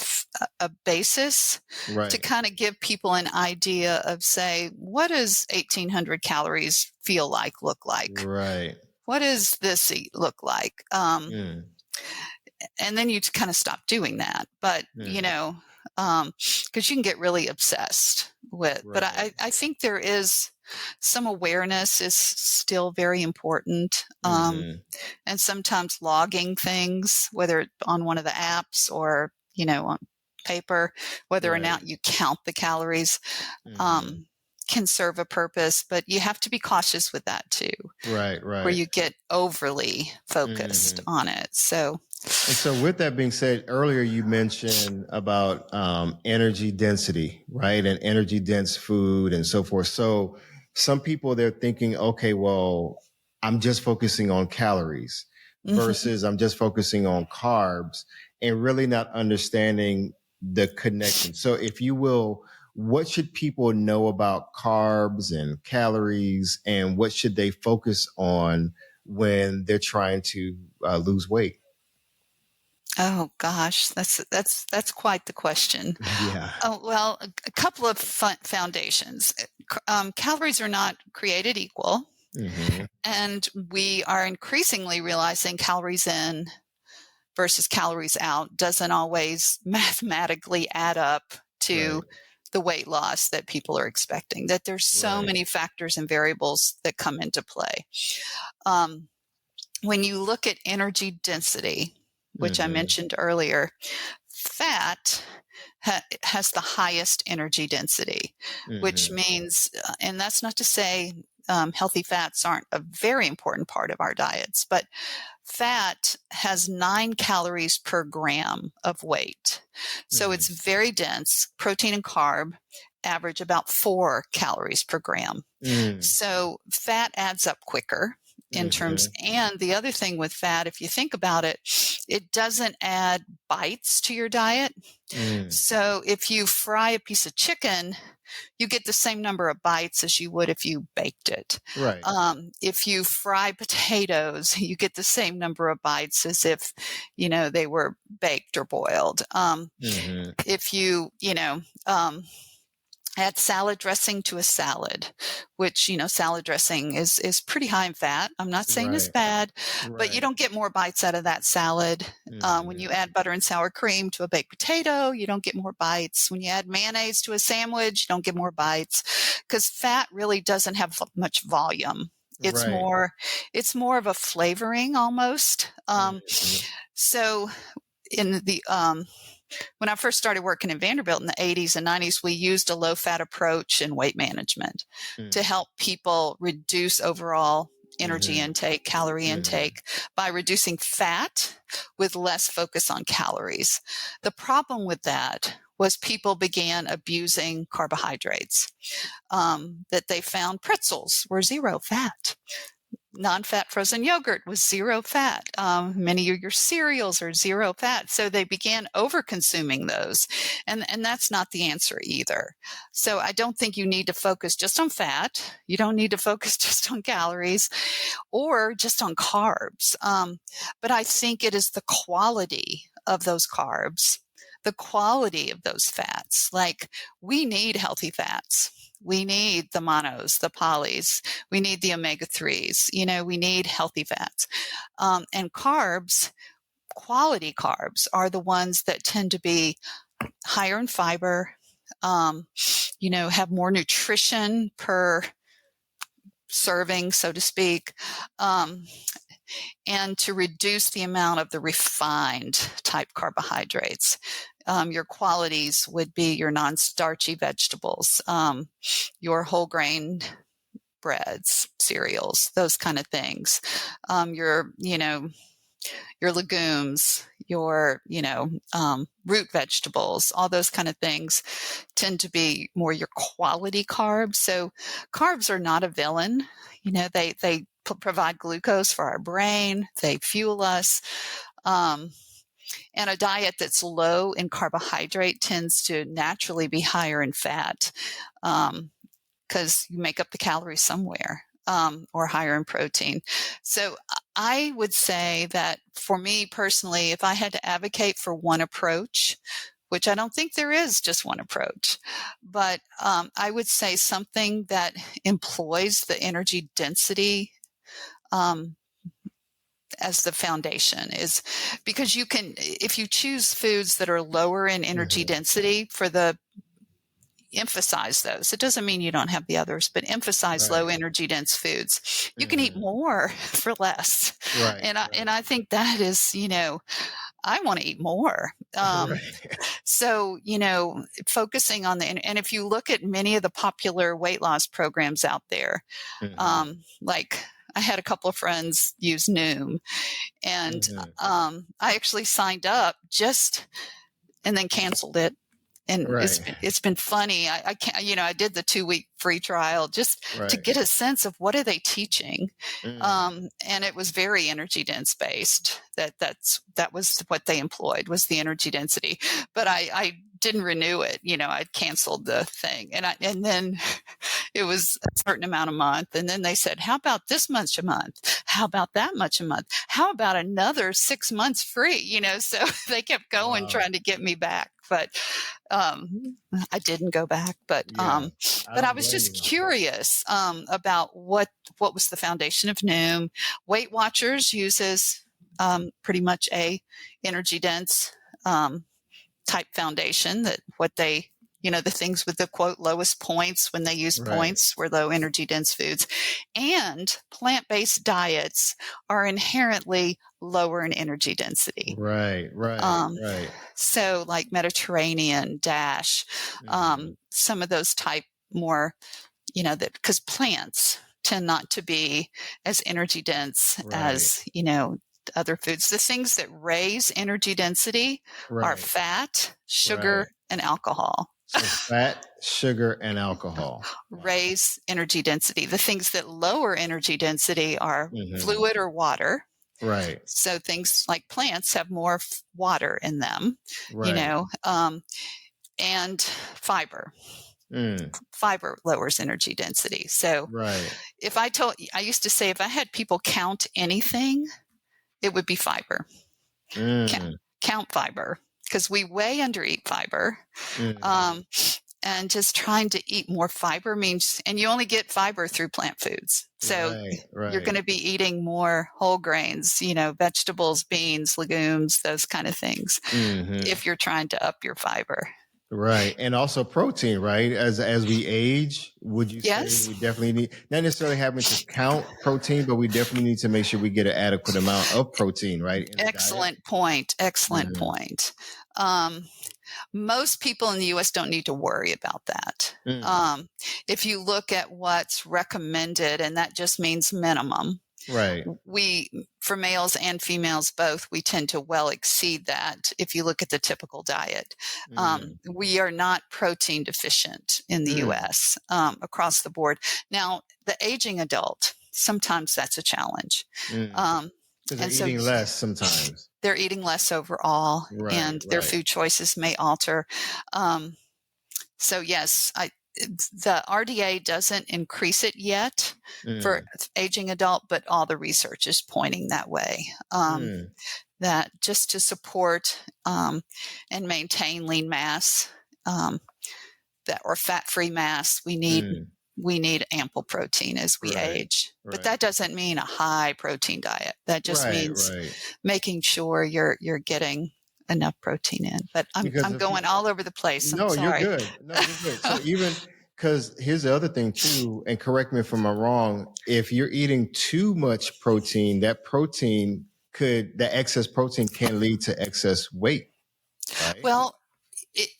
basis to kind of give people an idea of, say, what does 1,800 calories feel like, look like? Right. What does this look like? And then you kind of stop doing that. But, because you can get really obsessed with, but I think there is some awareness is still very important. And sometimes logging things, whether on one of the apps or, on paper, whether or not you count the calories, can serve a purpose, but you have to be cautious with that too. Right. Where you get overly focused on it. And so with that being said, earlier you mentioned about energy density, right? And energy dense food and so forth. So some people, they're thinking, okay, well, I'm just focusing on calories versus I'm just focusing on carbs, and really not understanding the connection. So if you will, what should people know about carbs and calories, and what should they focus on when they're trying to lose weight? Oh gosh, that's quite the question. Yeah. Oh, well, a couple of foundations. Calories are not created equal, and we are increasingly realizing calories in versus calories out doesn't always mathematically add up to the weight loss that people are expecting. That there's so many factors and variables that come into play. When you look at energy density, which I mentioned earlier, fat has the highest energy density, which means, and that's not to say healthy fats aren't a very important part of our diets, but fat has 9 calories per gram of weight. So it's very dense. Protein and carb average about 4 calories per gram. So fat adds up quicker in terms. And the other thing with fat, if you think about it, it doesn't add bites to your diet. So if you fry a piece of chicken, you get the same number of bites as you would if you baked it. If you fry potatoes, you get the same number of bites as if, they were baked or boiled. If you, add salad dressing to a salad, which, salad dressing is pretty high in fat. I'm not saying it's bad, but you don't get more bites out of that salad. When you add butter and sour cream to a baked potato, you don't get more bites. When you add mayonnaise to a sandwich, you don't get more bites, because fat really doesn't have much volume. It's more of a flavoring almost. So in the, when I first started working in Vanderbilt in the 80s and 90s, we used a low-fat approach in weight management to help people reduce overall energy intake, calorie intake, by reducing fat with less focus on calories. The problem with that was people began abusing carbohydrates, that they found pretzels were 0 fat. Non-fat frozen yogurt was 0 fat. Many of your cereals are 0 fat. So they began over-consuming those. And that's not the answer either. So I don't think you need to focus just on fat. You don't need to focus just on calories or just on carbs. But I think it is the quality of those carbs, the quality of those fats. Like, we need healthy fats. We need the monos, the polys. We need the omega-3s. We need healthy fats. And carbs, quality carbs, are the ones that tend to be higher in fiber, have more nutrition per serving, so to speak, and to reduce the amount of the refined type carbohydrates. Your qualities would be your non-starchy vegetables, your whole grain breads, cereals, those kind of things. Your your legumes, your, root vegetables, all those kind of things tend to be more your quality carbs. So carbs are not a villain. They provide glucose for our brain. They fuel us. And a diet that's low in carbohydrate tends to naturally be higher in fat, because you make up the calories somewhere, or higher in protein. So I would say that for me personally, if I had to advocate for one approach, which I don't think there is just one approach, but I would say something that employs the energy density as the foundation, is because you can, if you choose foods that are lower in energy density emphasize those. It doesn't mean you don't have the others, but emphasize low energy dense foods. You can eat more for less. Right. And I think that is, I want to eat more. So, focusing on and if you look at many of the popular weight loss programs out there, like I had a couple of friends use Noom, and I actually signed up and then canceled it. And it's been funny. I can't, I did the 2-week free trial just to get a sense of what are they teaching. And it was very energy dense based. That was what they employed, was the energy density. But I didn't renew it. I'd canceled the thing, and then it was a certain amount a month. And then they said, how about this much a month? How about that much a month? How about another 6 months free? So they kept going, trying to get me back. But I didn't go back. But I was just curious about what was the foundation of Noom. Weight Watchers uses pretty much a energy dense type foundation, that what they, the things with the quote lowest points when they use points were low energy dense foods. And plant-based diets are inherently lower in energy density. Right. So like Mediterranean, DASH, some of those type more, that because plants tend not to be as energy dense as, other foods. The things that raise energy density are fat, sugar, and alcohol. So fat, sugar, and alcohol raise energy density. The things that lower energy density are fluid or water. Right. So things like plants have more water in them, and fiber. Fiber lowers energy density. So if I used to say, if I had people count anything, it would be fiber. Count fiber, because we way undereat fiber. And just trying to eat more fiber means, and you only get fiber through plant foods. So you're going to be eating more whole grains, vegetables, beans, legumes, those kind of things, if you're trying to up your fiber. Right. And also protein, right? As we age, would you say we definitely need, not necessarily having to count protein, but we definitely need to make sure we get an adequate amount of protein, right? Excellent point. Most people in the U.S. don't need to worry about that. If you look at what's recommended, and that just means minimum. For males and females both, we tend to well exceed that. If you look at the typical diet, we are not protein deficient in the U.S. Across the board. Now, the aging adult, sometimes that's a challenge. Because they're eating less sometimes. They're eating less overall, and their food choices may alter. So yes, the RDA doesn't increase it yet for aging adult, but all the research is pointing that way. That just to support and maintain lean mass, or fat-free mass, we need ample protein as we age. But that doesn't mean a high protein diet. That just means making sure you're getting enough protein in. But I'm going all over the place. I'm sorry. You're good. No, you're good. So even because here's the other thing too, and correct me if I'm wrong, if you're eating too much protein, that excess protein can lead to excess weight. Right? Well,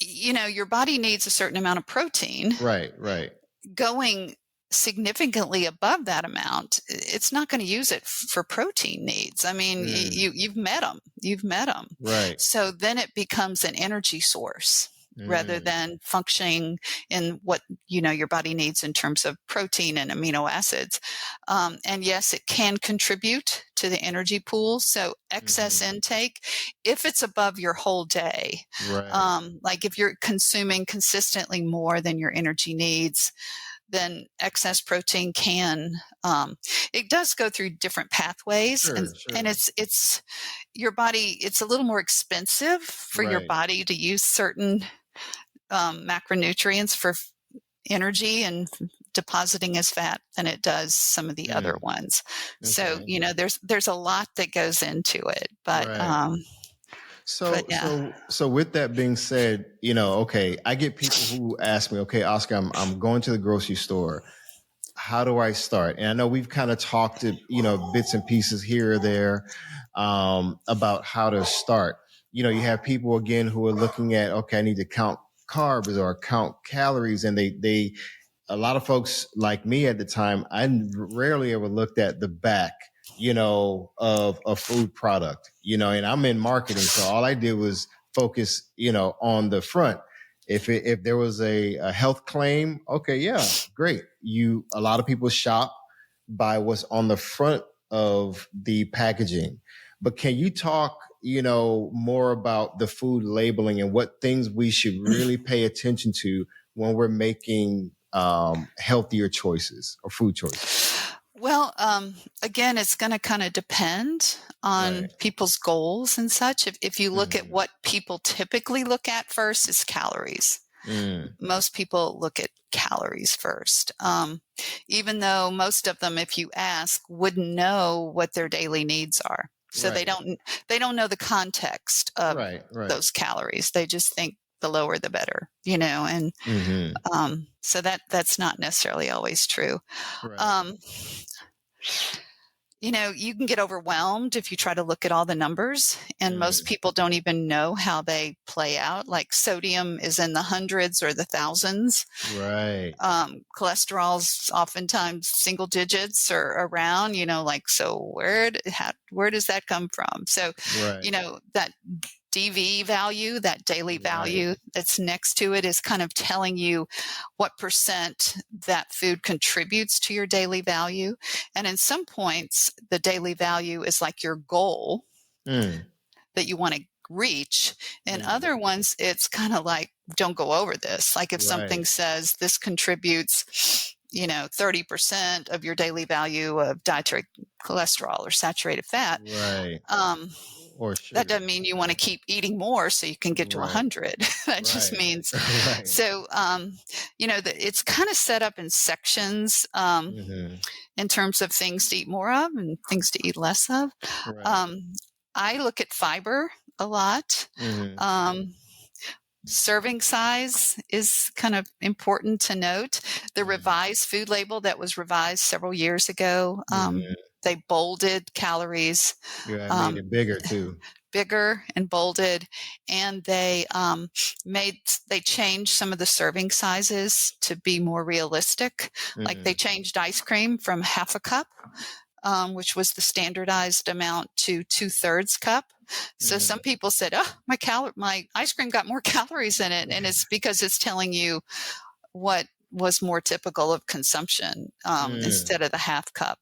your body needs a certain amount of protein. Right. Going significantly above that amount, it's not going to use it for protein needs. I mean, you've met them. You've met them. Right. So then it becomes an energy source rather than functioning in what, your body needs in terms of protein and amino acids. And yes, it can contribute to the energy pool. So excess intake, if it's above your whole day, like if you're consuming consistently more than your energy needs, then excess protein can, it does go through different pathways, and it's your body, it's a little more expensive for your body to use certain macronutrients for energy and depositing as fat than it does some of the other ones. So, there's a lot that goes into it, but, So with that being said, okay, I get people who ask me, okay, Oscar, I'm going to the grocery store. How do I start? And I know we've kind of talked to, bits and pieces here or there, about how to start. You have people again who are looking at, okay, I need to count carbs or count calories. And a lot of folks like me at the time, I rarely ever looked at the back, of a food product, and I'm in marketing. So all I did was focus, on the front. If there was a health claim, okay, yeah, great. A lot of people shop by what's on the front of the packaging. But can you talk, more about the food labeling and what things we should really pay attention to when we're making healthier choices or food choices? Well, again, it's going to kind of depend on people's goals and such. If you look at what people typically look at first, is calories. Most people look at calories first, even though most of them, if you ask, wouldn't know what their daily needs are. So they don't know the context of those calories. They just think the lower the better, and so that's not necessarily always true. You can get overwhelmed if you try to look at all the numbers, and most people don't even know how they play out. Like sodium is in the hundreds or the thousands. Cholesterol's oftentimes single digits or around, so where does that come from? So, that DV value, that daily value that's next to it, is kind of telling you what percent that food contributes to your daily value. And in some points, the daily value is like your goal that you want to reach. In other ones, it's kind of like, don't go over this. Like if something says this contributes 30% of your daily value of dietary cholesterol or saturated fat. That doesn't mean you want to keep eating more so you can get to 100. That just means, so, it's kind of set up in sections, in terms of things to eat more of and things to eat less of. I look at fiber a lot. Serving size is kind of important to note. The revised food label that was revised several years ago, they bolded calories. Made it bigger too. Bigger and bolded, and they changed some of the serving sizes to be more realistic. Like they changed ice cream from half a cup, which was the standardized amount, to 2/3 cup. So some people said, "Oh, my ice cream got more calories in it," and it's because it's telling you what was more typical of consumption, instead of the half cup.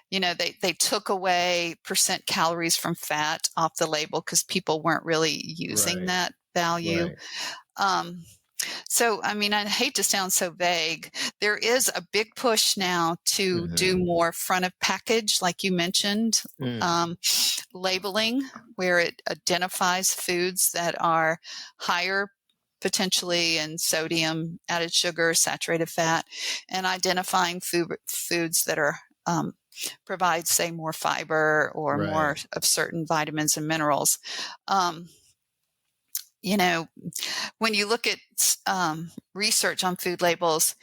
They took away percent calories from fat off the label because people weren't really using that value. So, I mean, I hate to sound so vague. There is a big push now to do more front of package, like you mentioned, labeling, where it identifies foods that are higher potentially in sodium, added sugar, saturated fat, and identifying foods that are provide, say, more fiber or more of certain vitamins and minerals. When you look at research on food labels,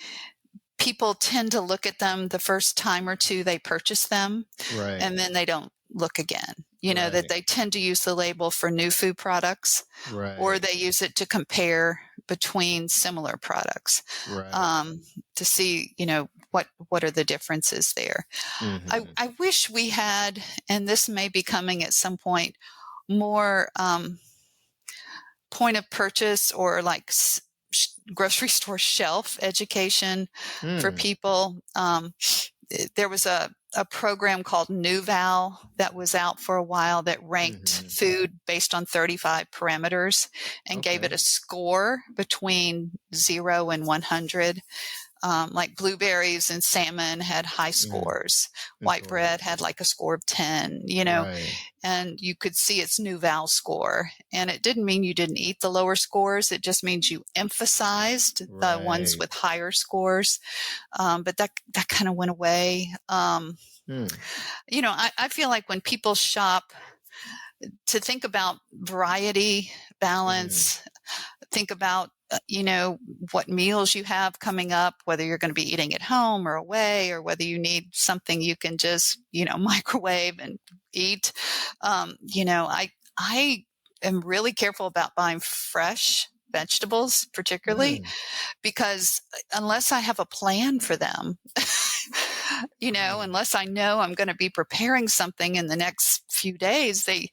people tend to look at them the first time or two they purchase them, and then they don't look again. That they tend to use the label for new food products, or they use it to compare between similar products, Right. to see, what are the differences there. Mm-hmm. I wish we had, and this may be coming at some point, more point of purchase or like grocery store shelf education for Mm. people. There was a program called NuVal that was out for a while that ranked Mm-hmm. food based on 35 parameters and gave it Okay. a score between 0 and 100. Like blueberries and salmon had high Mm. scores. White Okay. bread had like a score of 10, Right. and you could see its NuVal score. And it didn't mean you didn't eat the lower scores. It just means you emphasized the ones Right. with higher scores. But that kind of went away. Mm. I feel like when people shop, to think about variety, Mm. balance, think about what meals you have coming up, whether you're going to be eating at home or away, or whether you need something you can just microwave and eat. I am really careful about buying fresh vegetables, particularly Mm. because unless I have a plan for them, Mm. unless I know I'm going to be preparing something in the next few days, they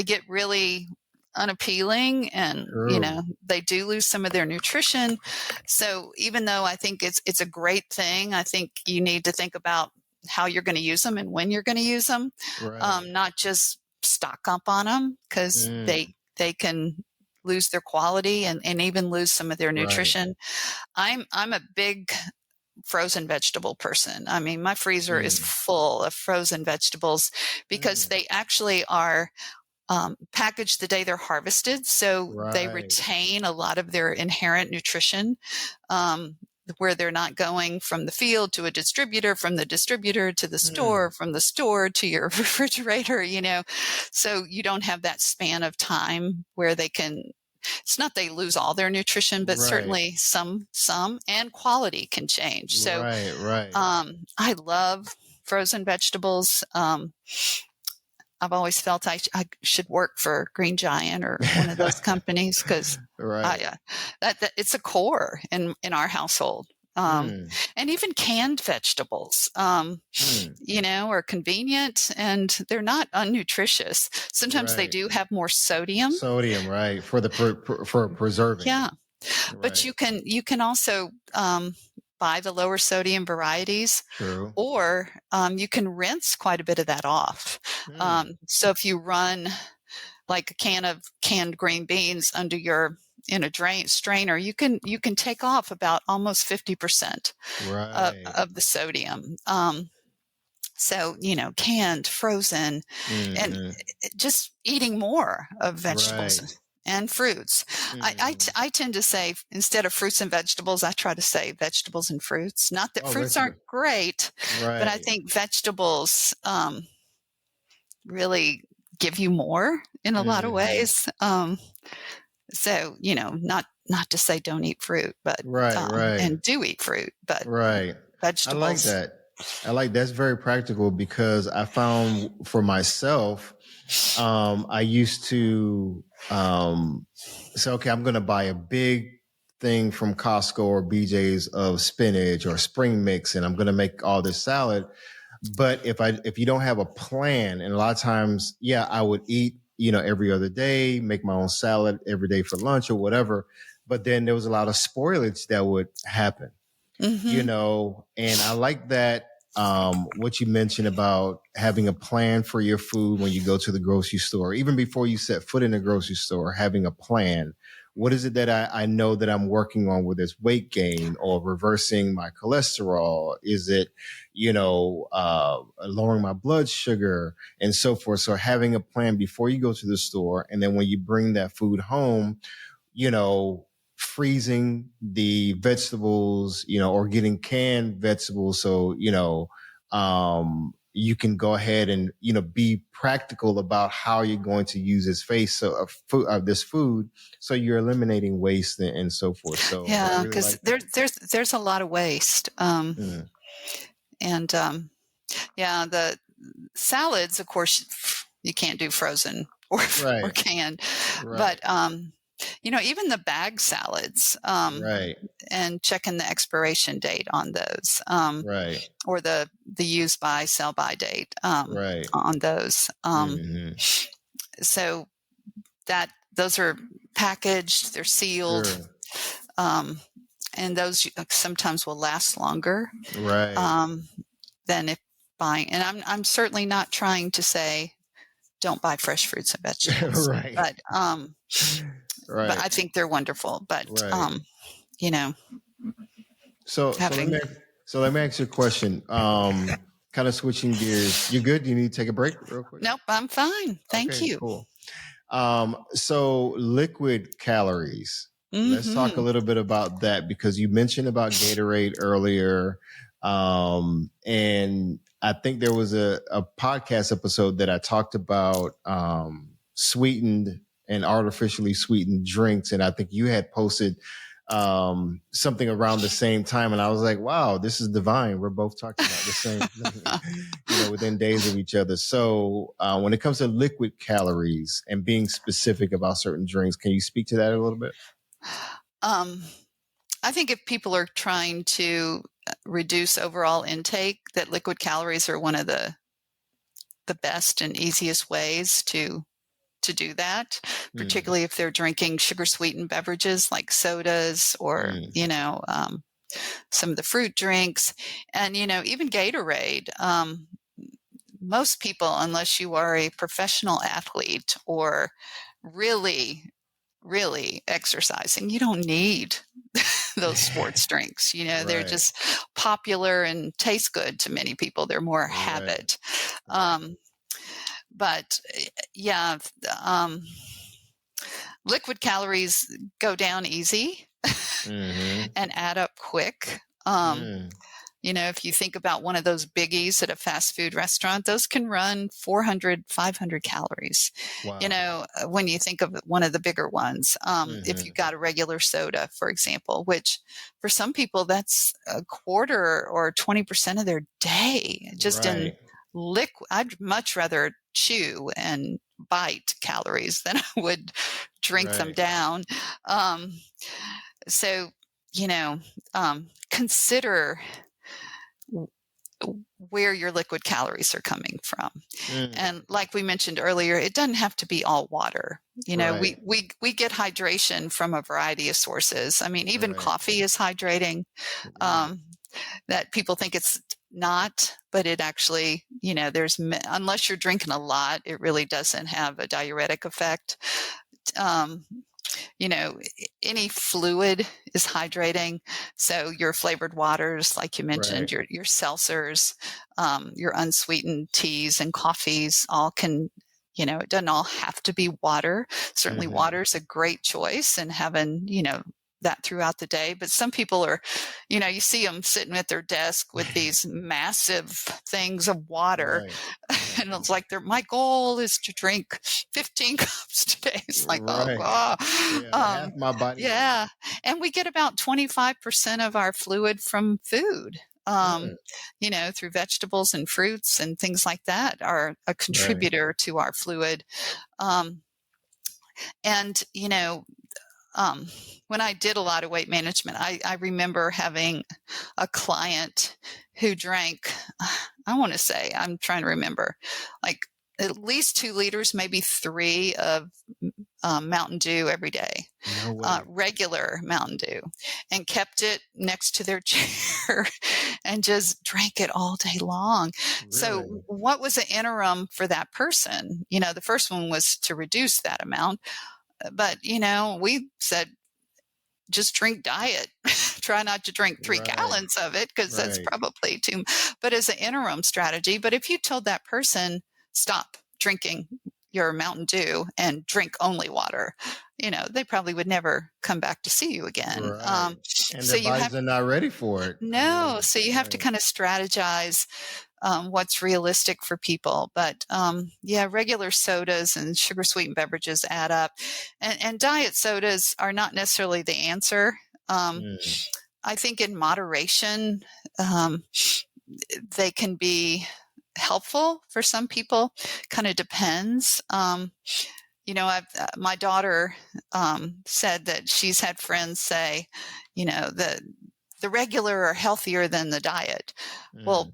get really unappealing, and True. they do lose some of their nutrition. So even though I think it's a great thing, I think you need to think about how you're going to use them and when you're going to use them, Right. not just stock up on them, because Mm. they can lose their quality and even lose some of their Right. nutrition. I'm a big frozen vegetable person. I mean, my freezer is Mm. full of frozen vegetables because Mm. they actually are packaged the day they're harvested. So they Right. retain a lot of their inherent nutrition, um, where they're not going from the field to a distributor, from the distributor to the store, Mm. from the store to your refrigerator. So you don't have that span of time where they can, it's not they lose all their nutrition, but Right. certainly some and quality can change. So Right. Right. I love frozen vegetables. I've always felt I should work for Green Giant or one of those companies, because Right. that it's a core in our household. Mm. And even canned vegetables, Mm. are convenient and they're not unnutritious. Sometimes they Right. do have more sodium. Sodium, right, for the for preserving. Yeah. But Right. you can also buy the lower sodium varieties, True. or you can rinse quite a bit of that off. Mm. So if you run like a can of canned green beans under your in a strainer, you can take off about almost 50% Right. of the sodium. So canned, frozen, and Mm-hmm. just eating more of vegetables Right. and fruits. Mm-hmm. I tend to say, instead of fruits and vegetables, I try to say vegetables and fruits. Not that Oh, fruits vegetable. aren't great, but I Right. think vegetables really give you more in a lot of Mm-hmm. ways. So not to say don't eat fruit, but Right. Right. and do eat fruit, but Right. I like vegetables. that. That's very practical because I found for myself, I used to say, okay, I'm going to buy a big thing from Costco or BJ's of spinach or spring mix, and I'm going to make all this salad. But if you don't have a plan, and a lot of times, yeah, I would eat, every other day, make my own salad every day for lunch or whatever. But then there was a lot of spoilage that would happen, Hmm. and I like that. What you mentioned about having a plan for your food when you go to the grocery store, even before you set foot in the grocery store, having a plan. What is it that I know that I'm working on, whether it's weight gain or reversing my cholesterol? Is it, lowering my blood sugar and so forth? So having a plan before you go to the store. And then when you bring that food home, you know, freezing the vegetables, or getting canned vegetables. So, you can go ahead and, be practical about how you're going to use this food. So you're eliminating waste and so forth. So I Yeah, really because like that. there's a lot of waste. Mm. And yeah, the salads, of course, you can't do frozen or Right. canned, Right. but even the bag salads, Right. and checking the expiration date on those, Right. or the use by, sell by date, Right. on those. Hmm. So those are packaged, they're sealed, Sure. um, and those sometimes will last longer, Right. um, than if buying. And I'm certainly not trying to say don't buy fresh fruits and vegetables, Right. but Right. I think they're wonderful. But Right. you know, So let having me ask you a question. Kind of switching gears. You good? Do you need to take a break real quick? nope, I'm fine. Thank Okay, you. cool. So liquid calories. Let's talk a Hmm. little bit about that because you mentioned about Gatorade earlier. And I think there was a podcast episode that I talked about sweetened and artificially sweetened drinks. And I think you had posted something around the same time. And I was like, wow, this is divine. We're both talking about the same thing, within days of each other. So when it comes to liquid calories and being specific about certain drinks, can you speak to that a little bit? I think if people are trying to reduce overall intake, that liquid calories are one of the best and easiest ways to do that, Mm, particularly if they're drinking sugar sweetened beverages like sodas, or mm, some of the fruit drinks, and even Gatorade. Most people, unless you are a professional athlete or really really exercising, you don't need those sports drinks. They're right, just popular and taste good to many people. They're more right, habit. right. Um, but yeah, um, liquid calories go down easy Mm-hmm. and add up quick. Mm, If you think about one of those biggies at a fast food restaurant, those can run 400, 500 calories. wow. When you think of one of the bigger ones, if you Mm-hmm. got a regular soda, for example, which for some people, that's a quarter or 20% of their day just in Right, liquid. I'd much rather chew and bite calories than I would drink them right, down. Um, so, consider where your liquid calories are coming from. mm, And like we mentioned earlier, it doesn't have to be all water. right, We get hydration from a variety of sources. I mean, even right. coffee is hydrating. Mm, Um, that people think it's not, but it actually, unless you're drinking a lot, it really doesn't have a diuretic effect. Um, any fluid is hydrating. So your flavored waters, like you mentioned, right. your seltzers, your unsweetened teas and coffees, all can, it doesn't all have to be water. Certainly Mm-hmm. water is a great choice, and having, that throughout the day. But some people are, you see them sitting at their desk with these massive things of water. Right, And it's like, my goal is to drink 15 cups today. It's like, oh right. God. Yeah, half my body weight. Yeah. And we get about 25% of our fluid from food. Mm, Through vegetables and fruits and things like that are a right. contributor to our fluid. Um, and, when I did a lot of weight management, I remember having a client who drank, I want to say, I'm trying to remember, like at least 2 liters, maybe 3 of Mountain Dew every day, No way. regular Mountain Dew, and kept it next to their chair and just drank it all day long. So Really? what was the interim for that person? The first one was to reduce that amount. But, we said, just drink diet. Try not to drink 3 Right, gallons of it, because that's right, probably too, but as an interim strategy. But if you told that person, stop drinking your Mountain Dew and drink only water, they probably would never come back to see you again. right. And So their you have, bodies are not ready for it. I no, mean, so you have to right. kind of strategize what's realistic for people. But yeah, regular sodas and sugar sweetened beverages add up, and diet sodas are not necessarily the answer. Um, Mm, I think in moderation, um, they can be helpful for some people. Kind of depends. my daughter said that she's had friends say, the regular are healthier than the diet. Well,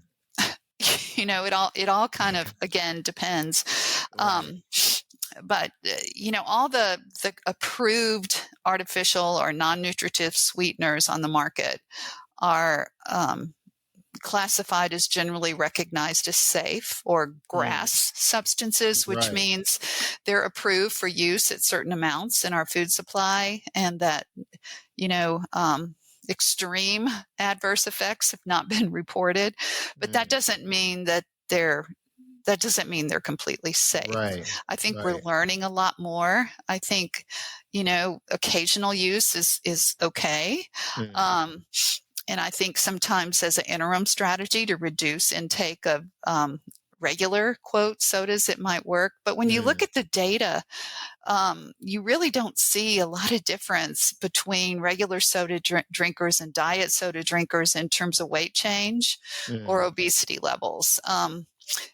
it all kind of, again, depends. Right. But all the approved artificial or non-nutritive sweeteners on the market are classified as generally recognized as safe or GRAS substances, which means they're approved for use at certain amounts in our food supply, and that extreme adverse effects have not been reported. But that doesn't mean that they're completely safe. Right. I think we're learning a lot more. I think, occasional use is okay. And I think sometimes as an interim strategy to reduce intake of regular, quote, sodas, it might work. But when you look at the data, you really don't see a lot of difference between regular soda drinkers and diet soda drinkers in terms of weight change or obesity levels.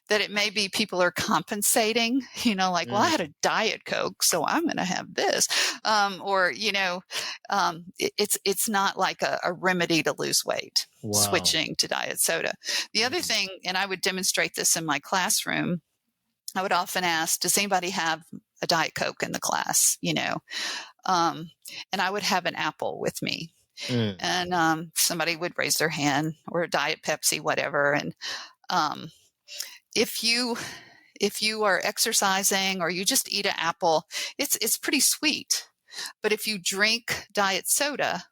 That it may be people are compensating, well, I had a Diet Coke, so I'm going to have this. It's not like a remedy to lose weight, switching to diet soda. The other thing, and I would demonstrate this in my classroom, I would often ask, does anybody have a Diet Coke in the class? And I would have an apple with me. And somebody would raise their hand, or a Diet Pepsi, whatever. And if you are exercising or you just eat an apple, it's pretty sweet. But if you drink diet soda,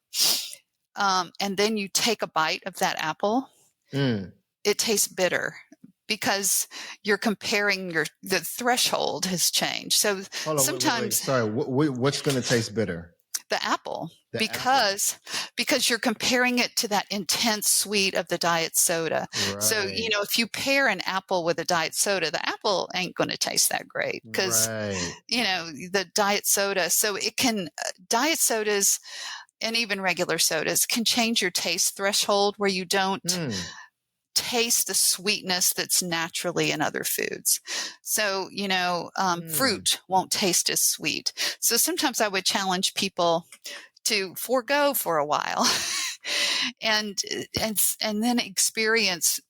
and then you take a bite of that apple, it tastes bitter because you're comparing the threshold has changed. So sometimes, wait. Sorry, what's going to taste bitter? The apple, because you're comparing it to that intense sweet of the diet soda. Right. So, if you pair an apple with a diet soda, the apple ain't going to taste that great because, the diet soda. So it can, diet sodas and even regular sodas can change your taste threshold where you don't taste the sweetness that's naturally in other foods. So, fruit won't taste as sweet. So sometimes I would challenge people to forego for a while and then experience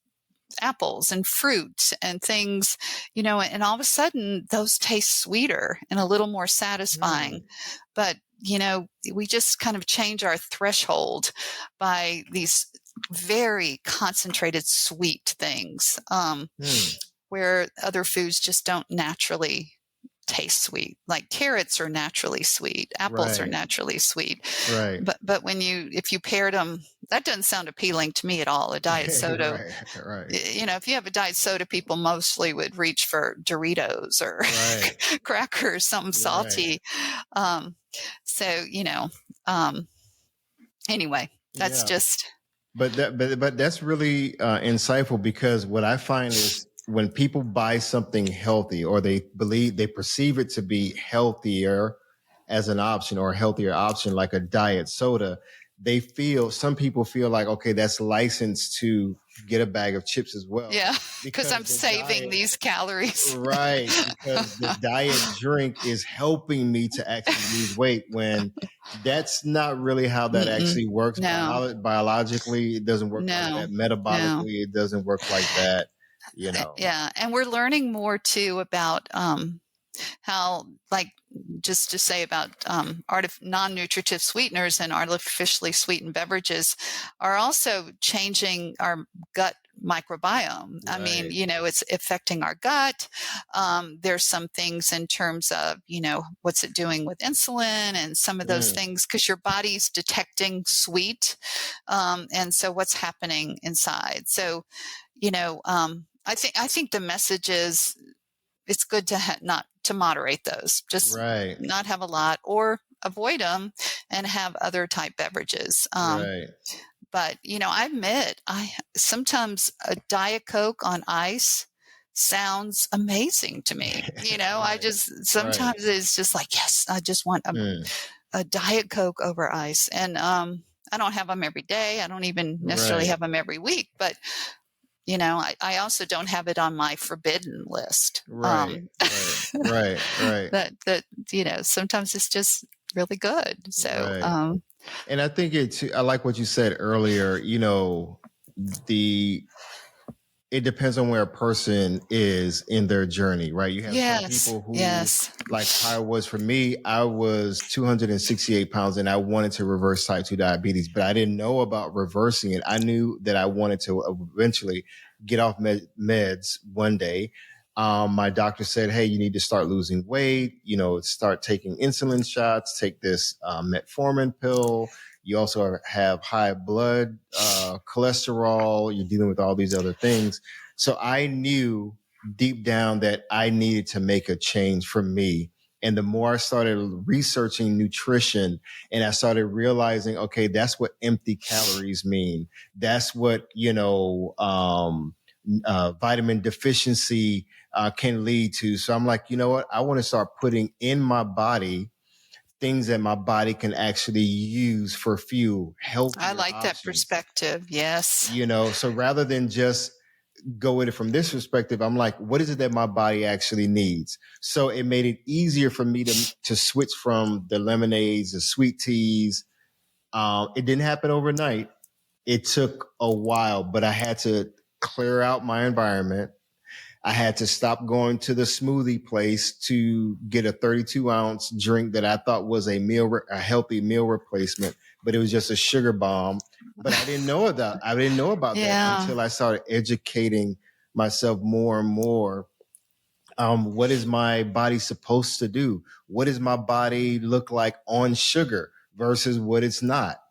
apples and fruit and things, and all of a sudden those taste sweeter and a little more satisfying. But, we just kind of change our threshold by these very concentrated sweet things, where other foods just don't naturally taste sweet. Like carrots are naturally sweet, apples are naturally sweet. Right. But if you paired them, that doesn't sound appealing to me at all. A diet soda, right. If you have a diet soda, people mostly would reach for Doritos or crackers, something salty. Anyway, that's just. But that's really insightful, because what I find is when people buy something healthy, or they perceive it to be healthier as an option, or a healthier option like a diet soda, some people feel like, okay, that's licensed to get a bag of chips as well. Yeah, because I'm saving these calories. Right, because the diet drink is helping me to actually lose weight, when that's not really how that actually works. No. Biologically, it doesn't work like that. Metabolically, it doesn't work like that. Yeah, and we're learning more too about how, like, just to say about non-nutritive sweeteners and artificially sweetened beverages are also changing our gut microbiome. Right. I mean, it's affecting our gut. There's some things in terms of, what's it doing with insulin and some of those things, because your body's detecting sweet. And so what's happening inside? So, I think the message is it's good to not to moderate those, just not have a lot, or avoid them and have other type beverages. But, I admit, sometimes a Diet Coke on ice sounds amazing to me. I just, sometimes it's just like, yes, I just want a Diet Coke over ice. And I don't have them every day. I don't even necessarily have them every week, but I also don't have it on my forbidden list. Right. that sometimes it's just really good. So Right. And I think I like what you said earlier, the it depends on where a person is in their journey, right? You have some yes, people who, yes. like how it was for me, I was 268 pounds and I wanted to reverse type 2 diabetes, but I didn't know about reversing it. I knew that I wanted to eventually get off meds one day. My doctor said, hey, you need to start losing weight, start taking insulin shots, take this metformin pill. You also have high blood cholesterol. You're dealing with all these other things. So I knew deep down that I needed to make a change for me. And the more I started researching nutrition and I started realizing, okay, that's what empty calories mean. That's what, vitamin deficiency can lead to. So I'm like, you know what? I want to start putting in my body things that my body can actually use for fuel, I healthier like that options. perspective. Yes. So rather than just go with it from this perspective, I'm like, what is it that my body actually needs? So it made it easier for me to switch from the lemonades, the sweet teas. It didn't happen overnight. It took a while, but I had to clear out my environment. I had to stop going to the smoothie place to get a 32-ounce drink that I thought was a healthy meal replacement, but it was just a sugar bomb. But I didn't know that. I didn't know about that Yeah. until I started educating myself more and more. What is my body supposed to do? What does my body look like on sugar versus what it's not?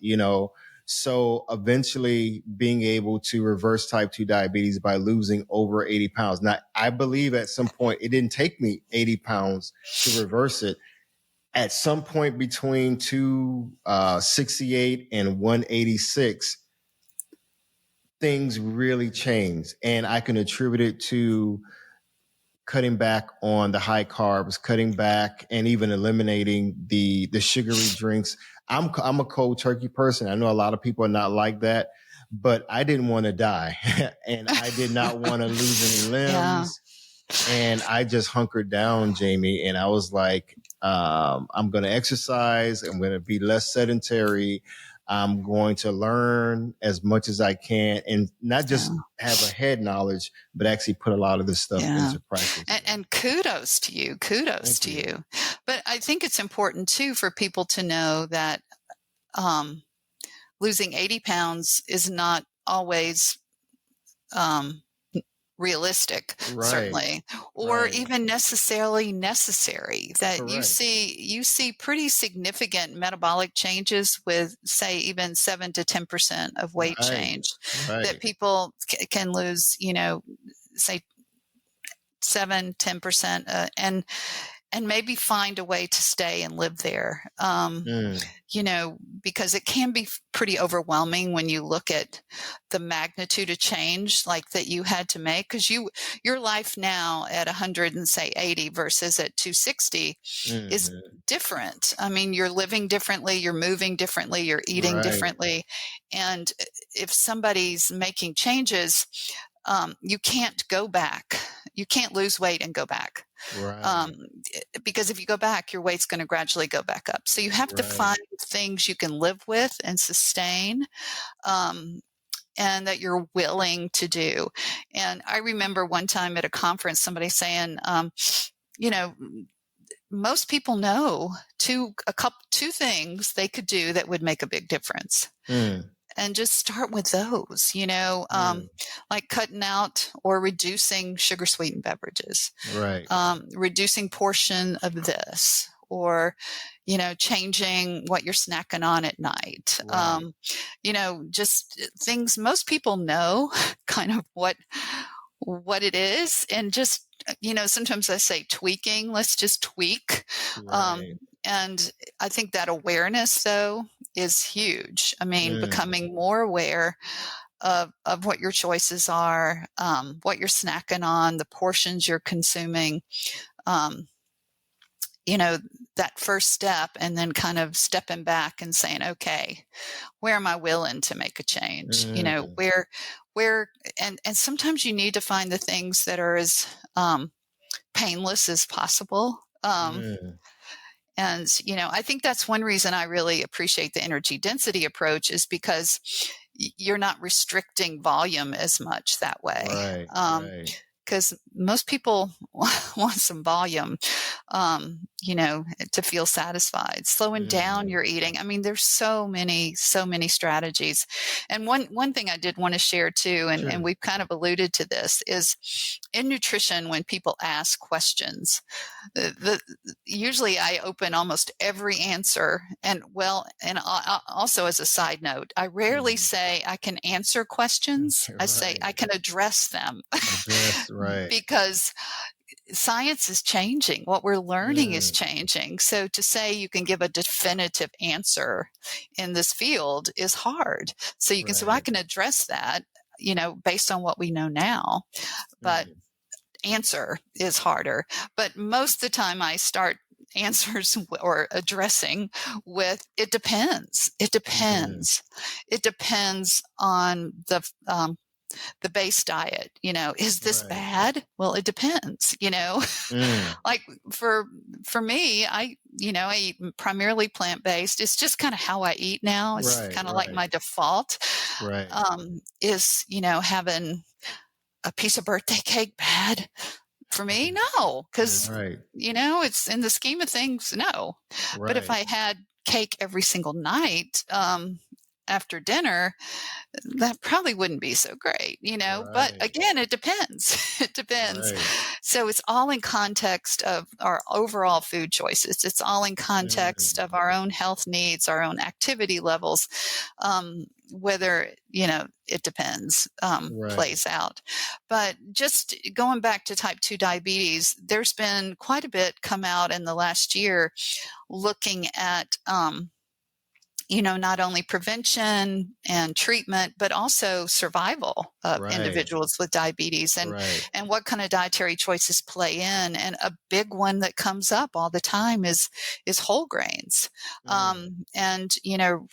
So eventually being able to reverse type 2 diabetes by losing over 80 pounds. Now, I believe at some point it didn't take me 80 pounds to reverse it. At some point between 268 and 186, things really changed. And I can attribute it to cutting back on the high carbs, cutting back and even eliminating the sugary drinks. I'm a cold turkey person. I know a lot of people are not like that, but I didn't want to die and I did not want to lose any limbs. And I just hunkered down, Jamie, and I was like, I'm going to exercise. I'm going to be less sedentary. I'm going to learn as much as I can and not just have a head knowledge, but actually put a lot of this stuff into practice. And kudos to you. Kudos to you. But I think it's important too for people to know that losing 80 pounds is not always realistic, certainly, or even necessarily necessary. That you see pretty significant metabolic changes with, say, even 7 to 10% of weight change. That people can lose, say 7, 10%, and maybe find a way to stay and live there. Because it can be pretty overwhelming when you look at the magnitude of change like that you had to make, because your life now at 100 and say 80 versus at 260 is different. I mean, you're living differently, you're moving differently, you're eating differently. And if somebody's making changes, you can't go back. You can't lose weight and go back. Because if you go back, your weight's going to gradually go back up. So you have to find things you can live with and sustain, and that you're willing to do. And I remember one time at a conference, somebody saying, most people know two things they could do that would make a big difference. And just start with those, like cutting out or reducing sugar sweetened beverages, reducing portion of this, or, changing what you're snacking on at night. Just things most people know kind of what it is. And just, sometimes I say tweaking, let's just tweak. And I think that awareness, though, is huge. I mean, becoming more aware of what your choices are, what you're snacking on, the portions you're consuming, that first step, and then kind of stepping back and saying, okay, where am I willing to make a change? where, and sometimes you need to find the things that are as painless as possible. And, I think that's one reason I really appreciate the energy density approach, is because you're not restricting volume as much that way. Right. Because most people want some volume, to feel satisfied. Slowing down your eating. I mean, there's so many strategies. And one thing I did want to share too, and we've kind of alluded to this, is in nutrition, when people ask questions, usually I open almost every answer. And also as a side note, I rarely say I can answer questions. I say I can address them. Right. Because science is changing. What we're learning is changing. So to say you can give a definitive answer in this field is hard. So you can say, well, I can address that, based on what we know now. But answer is harder. But most of the time I start answers or addressing with, it depends. It depends. It depends on the base diet. Is this bad? Well, it depends, like for me, I eat primarily plant-based. It's just kind of how I eat now. It's kind of like my default, is, having a piece of birthday cake bad for me? No, because, it's in the scheme of things, no. But if I had cake every single night, after dinner, that probably wouldn't be so great, but again, it depends. It depends. So it's all in context of our overall food choices. It's all in context of our own health needs, our own activity levels, whether, it depends, plays out. But just going back to type 2 diabetes, there's been quite a bit come out in the last year looking at, not only prevention and treatment, but also survival of individuals with diabetes, and what kind of dietary choices play in. And a big one that comes up all the time is whole grains, and,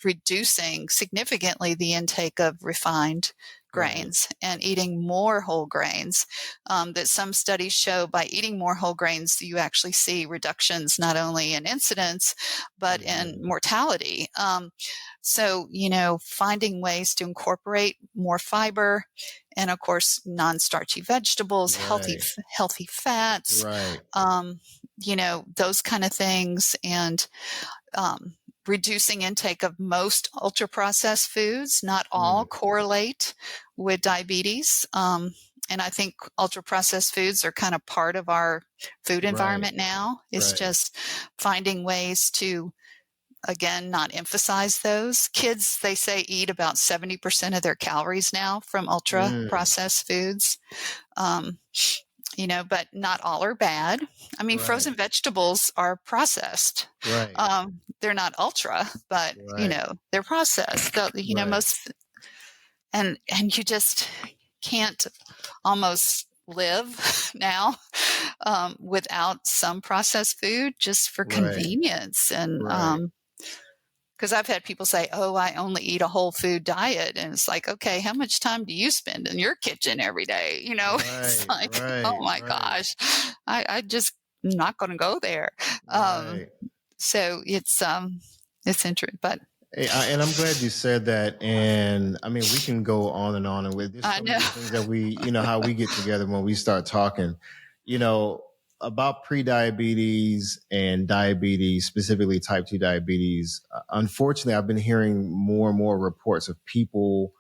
reducing significantly the intake of refined grains and eating more whole grains. That some studies show by eating more whole grains, you actually see reductions not only in incidence, but in mortality. So, finding ways to incorporate more fiber, and of course, non-starchy vegetables, healthy fats, those kind of things. And, reducing intake of most ultra-processed foods. Not all correlate with diabetes. And I think ultra-processed foods are kind of part of our food environment now. It's just finding ways to, again, not emphasize those. Kids, they say, eat about 70% of their calories now from ultra-processed foods. But not all are bad. I mean, frozen vegetables are processed. They're not ultra, but, they're processed. Most, and you just can't almost live now without some processed food just for convenience. And, because I've had people say, oh, I only eat a whole food diet. And it's like, okay, how much time do you spend in your kitchen every day? It's like, oh my gosh, I just not going to go there. So it's interesting, but. And I'm glad you said that. And I mean, we can go on and on, and with this, so many things that we, how we get together when we start talking, about pre-diabetes and diabetes, specifically type 2 diabetes. Unfortunately, I've been hearing more and more reports of people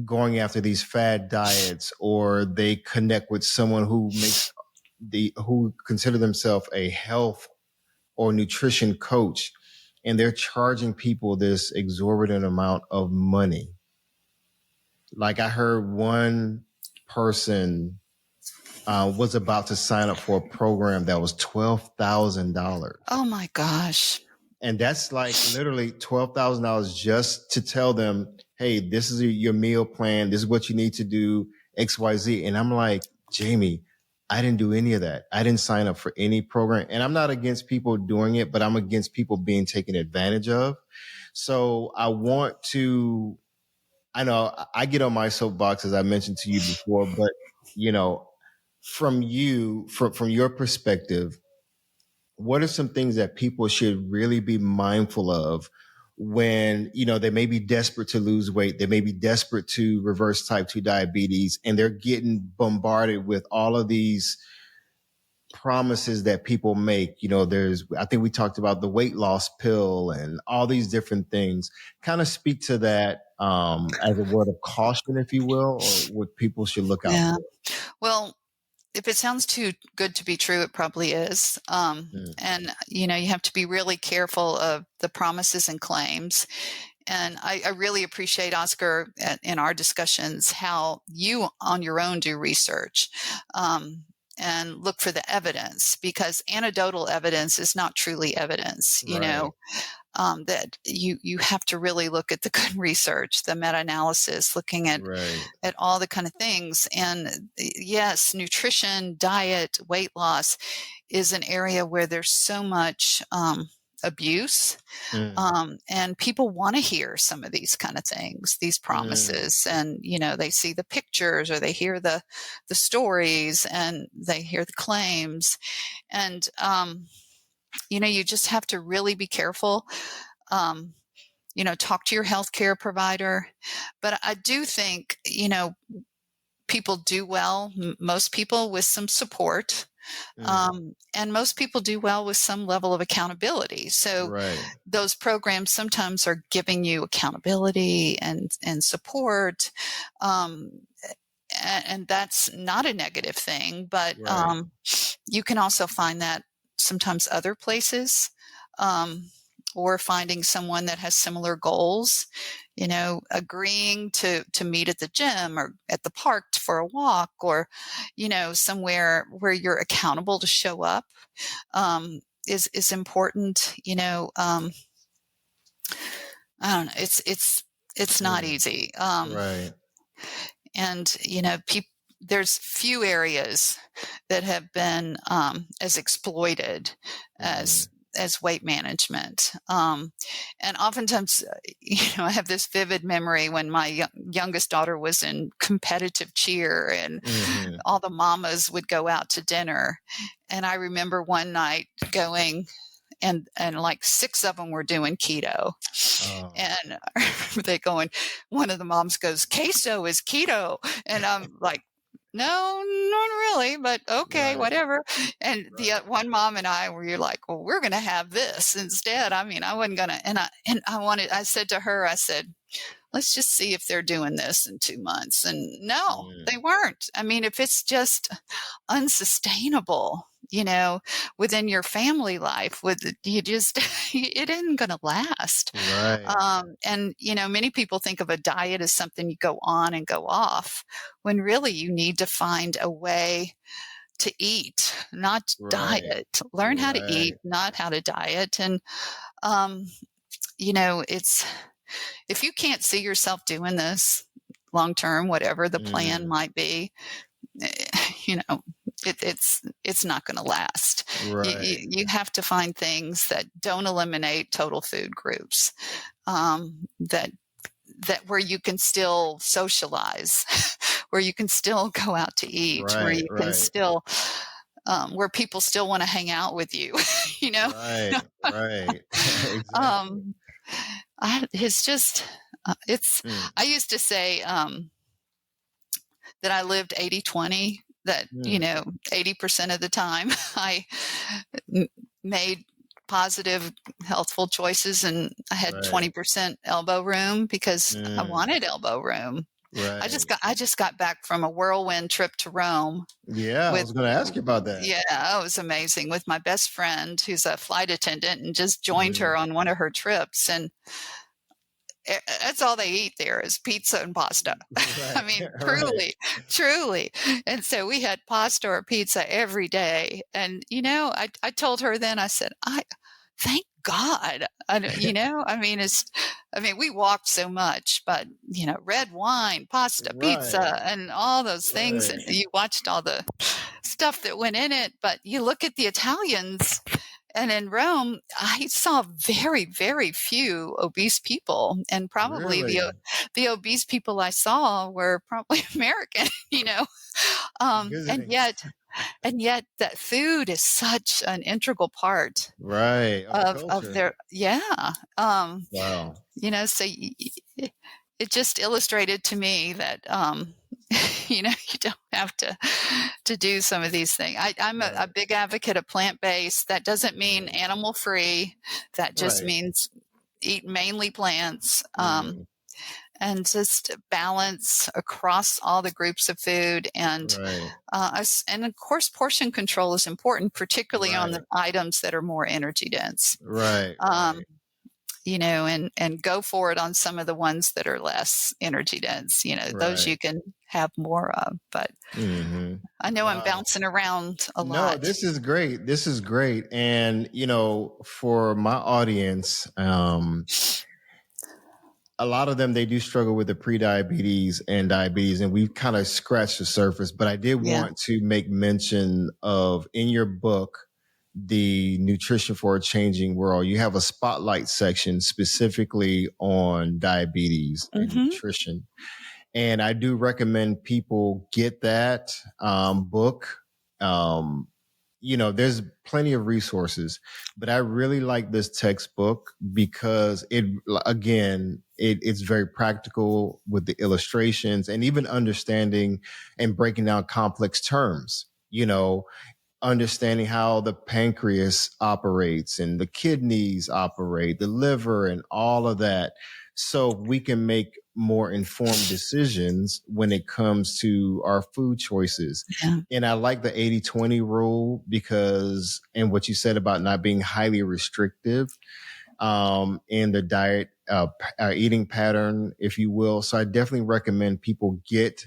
going after these fad diets, or they connect with someone who who consider themselves a health or nutrition coach, and they're charging people this exorbitant amount of money. Like, I heard one person was about to sign up for a program that was $12,000. Oh my gosh. And that's like literally $12,000 just to tell them, hey, this is your meal plan. This is what you need to do, XYZ. And I'm like, Jamie, I didn't do any of that. I didn't sign up for any program. And I'm not against people doing it, but I'm against people being taken advantage of. So I know I get on my soapbox, as I mentioned to you before, but from you, from your perspective, what are some things that people should really be mindful of when, they may be desperate to lose weight, they may be desperate to reverse type 2 diabetes, and they're getting bombarded with all of these promises that people make? I think we talked about the weight loss pill and all these different things. Kind of speak to that as a word of caution, if you will, or what people should look out Yeah. for. Well, if it sounds too good to be true, it probably is. And, you have to be really careful of the promises and claims. And I really appreciate, Oscar, in our discussions, how you on your own do research and look for the evidence, because anecdotal evidence is not truly evidence, Right. that you have to really look at the good research, the meta-analysis, looking at Right. all the kind of things. And yes, nutrition, diet, weight loss is an area where there's so much abuse. And people want to hear some of these kind of things, these promises, and, they see the pictures or they hear the stories and they hear the claims. And, you just have to really be careful. Talk to your healthcare provider. But I do think, people do well, most people, with some support. And most people do well with some level of accountability. So Right. those programs sometimes are giving you accountability and support. And that's not a negative thing, but Right. you can also find that sometimes other places, or finding someone that has similar goals, agreeing to meet at the gym or at the park for a walk, or, somewhere where you're accountable to show up, is important. I don't know. It's not easy. Right. And, there's few areas that have been as exploited as weight management. And oftentimes, I have this vivid memory when my youngest daughter was in competitive cheer, and all the mamas would go out to dinner. And I remember one night going, and like 6 of them were doing keto. And I remember they going, one of the moms goes, "Queso is keto." And I'm like, "No, not really, but okay, Right. whatever." And the one mom and I were like, "Well, we're going to have this instead." I mean, I wasn't going to, and I said to her, I said, "Let's just see if they're doing this in 2 months." And no, they weren't. I mean, if it's just unsustainable, within your family life, it isn't going to last. Right. And, many people think of a diet as something you go on and go off, when really you need to find a way to eat, not diet. Learn how to eat, not how to diet. And, if you can't see yourself doing this long term, whatever the plan might be, it's not going to last. Right. You have to find things that don't eliminate total food groups, that where you can still socialize, where you can still go out to eat, where you can still, where people still want to hang out with you, Right. Right. Exactly. It's just, I used to say, that I lived 80-20, that, 80% of the time I made positive, healthful choices, and I had 20% elbow room because I wanted elbow room. Right. I just got back from a whirlwind trip to Rome. Yeah, I was going to ask you about that. Yeah, it was amazing, with my best friend who's a flight attendant, and just joined her on one of her trips. And that's all they eat there is pizza and pasta. Right. I mean, truly. And so we had pasta or pizza every day. And, I told her then, I said, thank God. I mean, we walked so much, but, red wine, pasta, pizza, and all those things. And you watched all the stuff that went in it. But you look at the Italians, And in Rome, I saw very, very few obese people, and probably Really? the obese people I saw were probably American, you know. And Visiting. yet that food is such an integral part Right. Of the of culture. their, yeah. Wow. You know, so it just illustrated to me that, you know, you don't have to do some of these things. I'm a Right. big advocate of plant-based. That doesn't mean Right. animal-free. That just Right. means eat mainly plants, Mm, and just balance across all the groups of food. And right. and of course, portion control is important, particularly on Right. the items that are more energy dense. Right. Um, Right. you know, and go for it on some of the ones that are less energy dense. You know, those Right. you can have more of. But Mm-hmm. I know I'm Wow. bouncing around a No, lot. this is great. This is great. And, for my audience, a lot of them, they do struggle with the pre-diabetes and diabetes, and we've kind of scratched the surface. But I did Yeah. want to make mention of, in your book, The Nutrition for a Changing World, you have a spotlight section specifically on diabetes and Hmm. nutrition. And I do recommend people get that book. Um, there's plenty of resources, but I really like this textbook because it's very practical with the illustrations and even understanding and breaking down complex terms. Understanding how the pancreas operates and the kidneys operate, the liver and all of that. So we can make more informed decisions when it comes to our food choices. Yeah. And I like the 80-20 rule because, and what you said about not being highly restrictive, in the diet, eating pattern, if you will. So I definitely recommend people get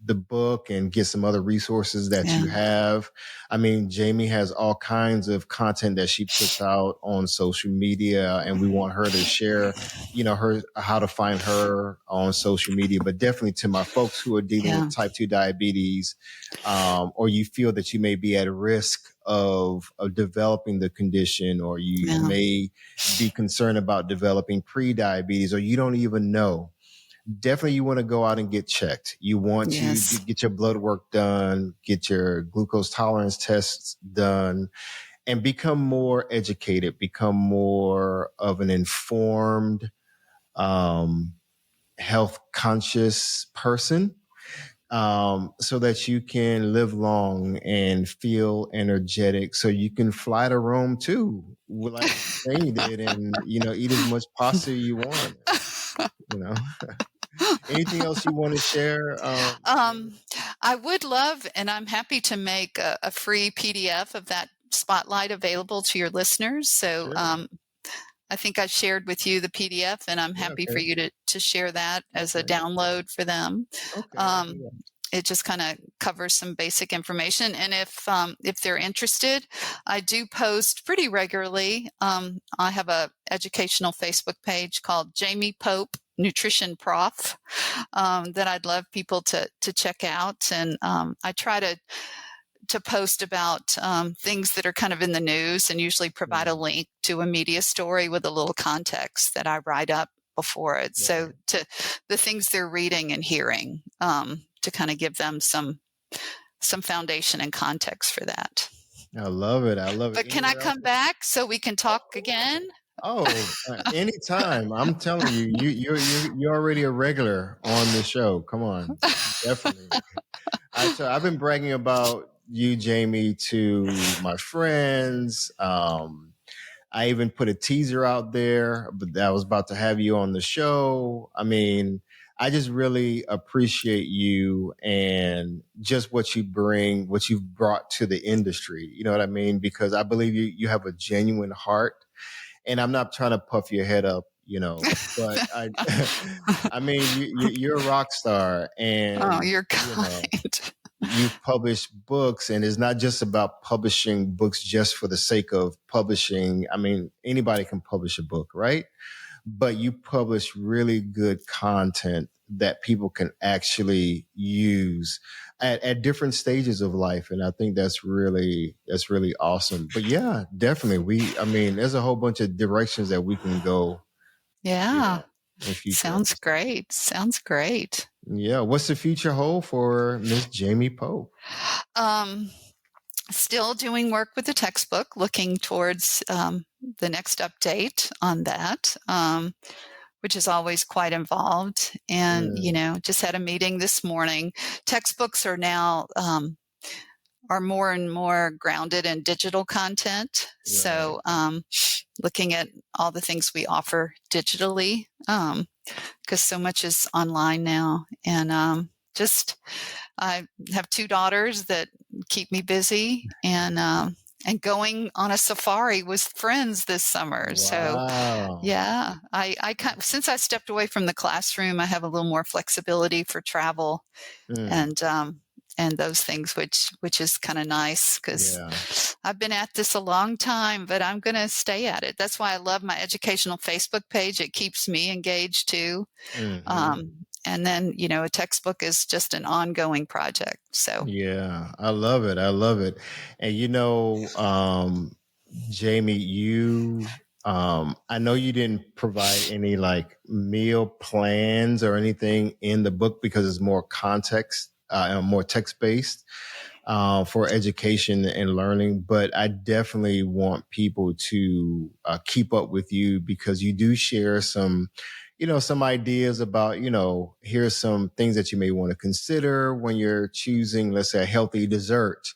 the book and get some other resources that Yeah. you have. I mean, Jamie has all kinds of content that she puts out on social media, and we want her to share, her, how to find her on social media. But definitely to my folks who are dealing Yeah. with type 2 diabetes, or you feel that you may be at risk of developing the condition, or you Yeah. may be concerned about developing pre-diabetes, or you don't even know. Definitely you want to go out and get checked. You want to Yes. get your blood work done, get your glucose tolerance tests done, and become more educated, become more of an informed, health conscious person, so that you can live long and feel energetic, so you can fly to Rome too, like Jamie did, and eat as much pasta you want. You know, anything else you want to share, Jamie? Um, I would love, and I'm happy to make a free PDF of that spotlight available to your listeners. So Sure. I think I shared with you the PDF, and I'm Yeah. happy for Okay. you to share that as a Okay. download for them. Okay. I'll do Um, that. it just kind of covers some basic information, and if they're interested, I do post pretty regularly. I have a educational Facebook page called Jamie Pope Nutrition Prof, that I'd love people to check out, and I try to post about things that are kind of in the news, and usually provide a Mm, link to a media story with a little context that I write up before it. So right. to the things they're reading and hearing, to kind of give them some foundation and context for that. I love it. I love it. But can I Anywhere else? come back so we can Of talk course. again? Oh, anytime. I'm telling you, you're already a regular on the show. Come on, definitely. I've been bragging about you, Jamie, to my friends. I even put a teaser out there, but that I was about to have you on the show. I mean, I just really appreciate you and just what you bring, what you've brought to the industry. You know what I mean? Because I believe you have a genuine heart, and I'm not trying to puff your head up, but I mean, you're a rock star, Oh, and you're kind. you've published books, and it's not just about publishing books just for the sake of publishing. I mean, anybody can publish a book, right? But you publish really good content that people can actually use at different stages of life. And I think that's really awesome. But yeah, definitely. There's a whole bunch of directions that we can go, Yeah. in future Sounds episodes. great. Sounds great. Yeah. What's the future hold for Miss Jamie Pope? Still doing work with the textbook, looking towards the next update on that, which is always quite involved. And, just had a meeting this morning. Textbooks are now are more and more grounded in digital content. Right. So looking at all the things we offer digitally, because so much is online now. And I have 2 daughters that keep me busy, and going on a safari with friends this summer. Wow. So yeah, I since I stepped away from the classroom, I have a little more flexibility for travel and those things, which is kind of nice, because I've been at this a long time, but I'm going to stay at it. That's why I love my educational Facebook page. It keeps me engaged too. And then, a textbook is just an ongoing project. So yeah, I love it. And Jamie, I know you didn't provide any like meal plans or anything in the book because it's more context and more text-based for education and learning. But I definitely want people to keep up with you, because you do share some ideas about, here's some things that you may want to consider when you're choosing, let's say, a healthy dessert,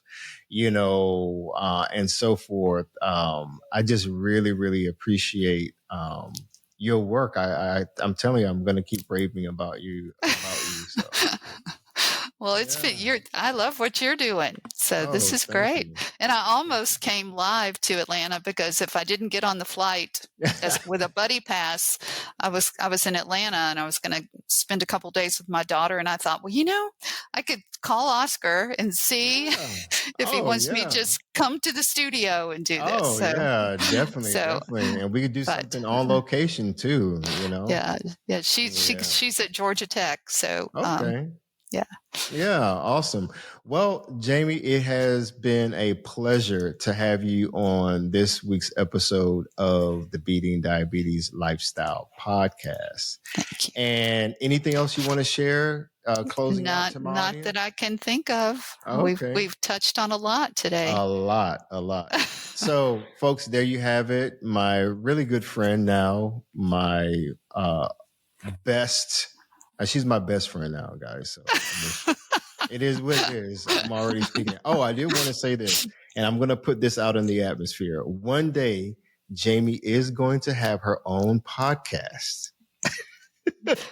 and so forth. I just really, really appreciate your work. I'm telling you, I'm going to keep raving about you. So. Well, I love what you're doing. So this is great. And I almost came live to Atlanta, because if I didn't get on the flight with a buddy pass, I was in Atlanta, and I was going to spend a couple days with my daughter. And I thought, well, I could call Oscar and see if he wants me to just come to the studio and do this. So, yeah, definitely. And we could do something on location too, Yeah. She's at Georgia Tech. So, okay. Yeah, awesome. Well, Jamie, it has been a pleasure to have you on this week's episode of the Beating Diabetes Lifestyle Podcast. Thank you. And anything else you want to share closing out to my audience? Not that I can think of. Okay. We've touched on a lot today. A lot. So, folks, there you have it. My really good friend now, my best. She's my best friend now, guys. So it is what it is. I'm already speaking. Oh, I did want to say this, and I'm going to put this out in the atmosphere. One day, Jamie is going to have her own podcast.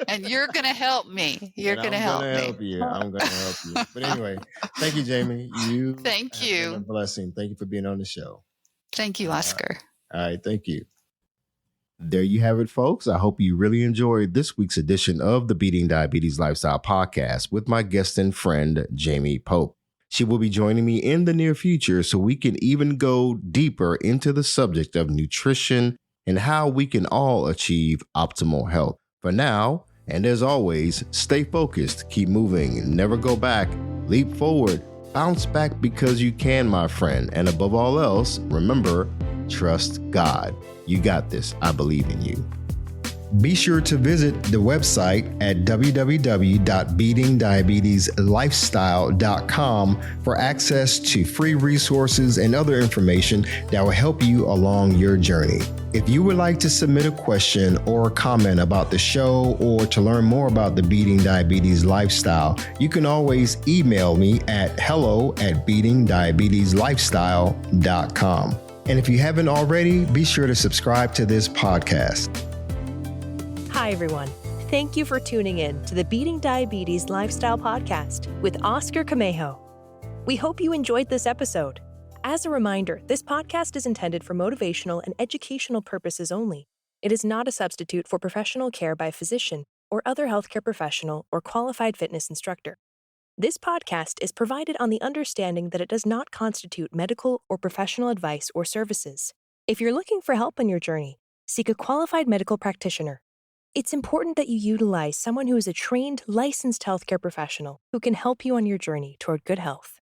And you're going to help me. I'm going to help you. But anyway, thank you, Jamie. Thank you. Been a blessing. Thank you for being on the show. Thank you, Oscar. All right. Thank you. There you have it, folks. I hope you really enjoyed this week's edition of the Beating Diabetes Lifestyle Podcast with my guest and friend, Jamie Pope. She will be joining me in the near future so we can even go deeper into the subject of nutrition and how we can all achieve optimal health. For now, and as always, stay focused, keep moving, never go back, leap forward, bounce back because you can, my friend. And above all else, remember, trust God. You got this. I believe in you. Be sure to visit the website at www.beatingdiabetieslifestyle.com for access to free resources and other information that will help you along your journey. If you would like to submit a question or a comment about the show or to learn more about the Beating Diabetes Lifestyle, you can always email me at hello@beatingdiabetieslifestyle.com. And if you haven't already, be sure to subscribe to this podcast. Hi, everyone. Thank you for tuning in to the Beating Diabetes Lifestyle Podcast with Oscar Camejo. We hope you enjoyed this episode. As a reminder, this podcast is intended for motivational and educational purposes only. It is not a substitute for professional care by a physician or other healthcare professional or qualified fitness instructor. This podcast is provided on the understanding that it does not constitute medical or professional advice or services. If you're looking for help on your journey, seek a qualified medical practitioner. It's important that you utilize someone who is a trained, licensed healthcare professional who can help you on your journey toward good health.